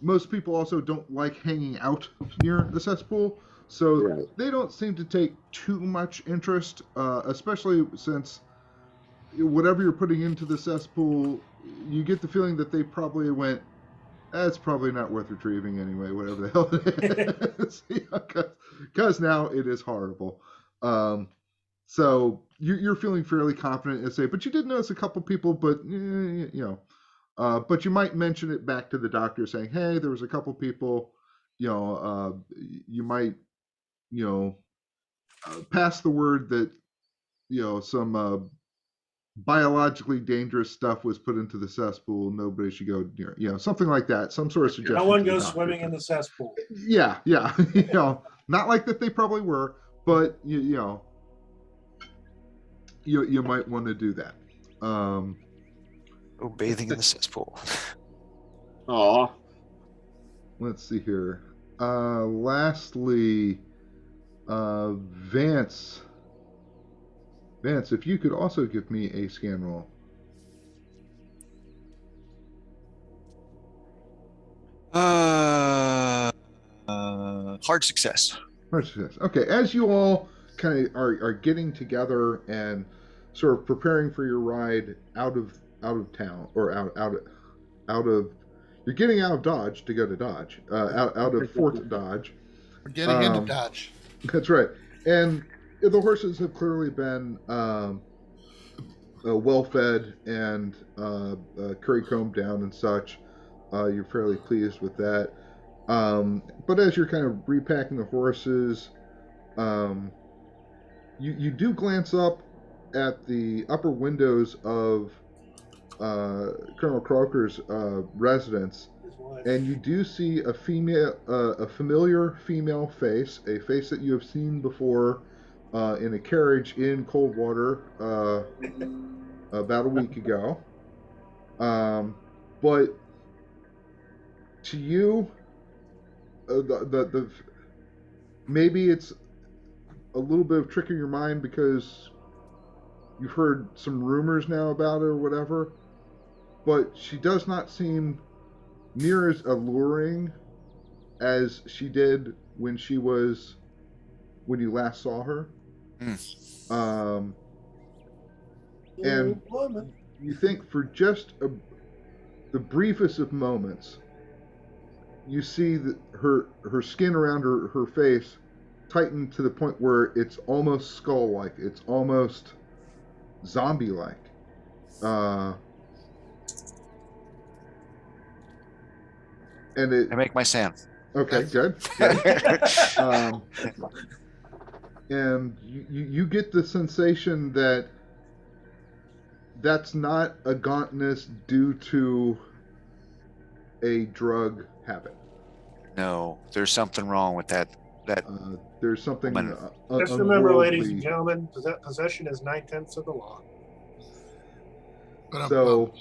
most people also don't like hanging out near the cesspool, so Right. they don't seem to take too much interest, especially since whatever you're putting into the cesspool, you get the feeling that they probably went, that's probably not worth retrieving anyway, whatever the hell it is. Because now it is horrible. So you're feeling fairly confident and say, but you did notice a couple people, but but you might mention it back to the doctor saying, hey, there was a couple people, you might, pass the word that, some biologically dangerous stuff was put into the cesspool. Nobody should go near, something like that. Some sort of suggestion. No one to the goes doctor. swimming in the cesspool. Yeah. Not like that they probably were, but you might want to do that. Bathing in the cesspool. Aw. Let's see here. Lastly, Vance. Vance, if you could also give me a scan roll. Hard success. Hard success. Okay, as you all kind of are getting together and sort of preparing for your ride out of town, or out of you're getting out of Dodge to go to Dodge, out of Fort Dodge. We're getting into Dodge. That's right. And the horses have clearly been well fed and curry combed down and such. You're fairly pleased with that. But as you're kind of repacking the horses, you do glance up at the upper windows of Colonel Croker's residence, and you do see a familiar female face, a face that you have seen before in a carriage in Coldwater about a week ago. But to you, the maybe it's a little bit of trick in your mind because you've heard some rumors now about her or whatever, but she does not seem near as alluring as she did when you last saw her. And you think for just the briefest of moments, you see that her skin around her face tighten to the point where it's almost skull-like. It's almost zombie-like. And I make my sand. Okay, good. And you get the sensation that that's not a gauntness due to a drug habit. No, there's something wrong with that. There's something. Just remember, ladies and gentlemen, possession is 9/10 of the law. So,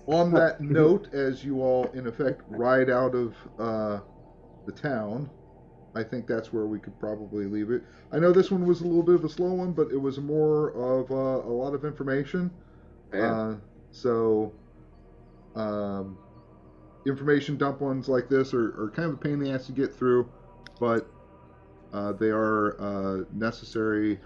on that note, as you all in effect ride out of the town, I think that's where we could probably leave it. I know this one was a little bit of a slow one, but it was more of a lot of information. Yeah. Information dump ones like this are kind of a pain in the ass to get through, but they are necessary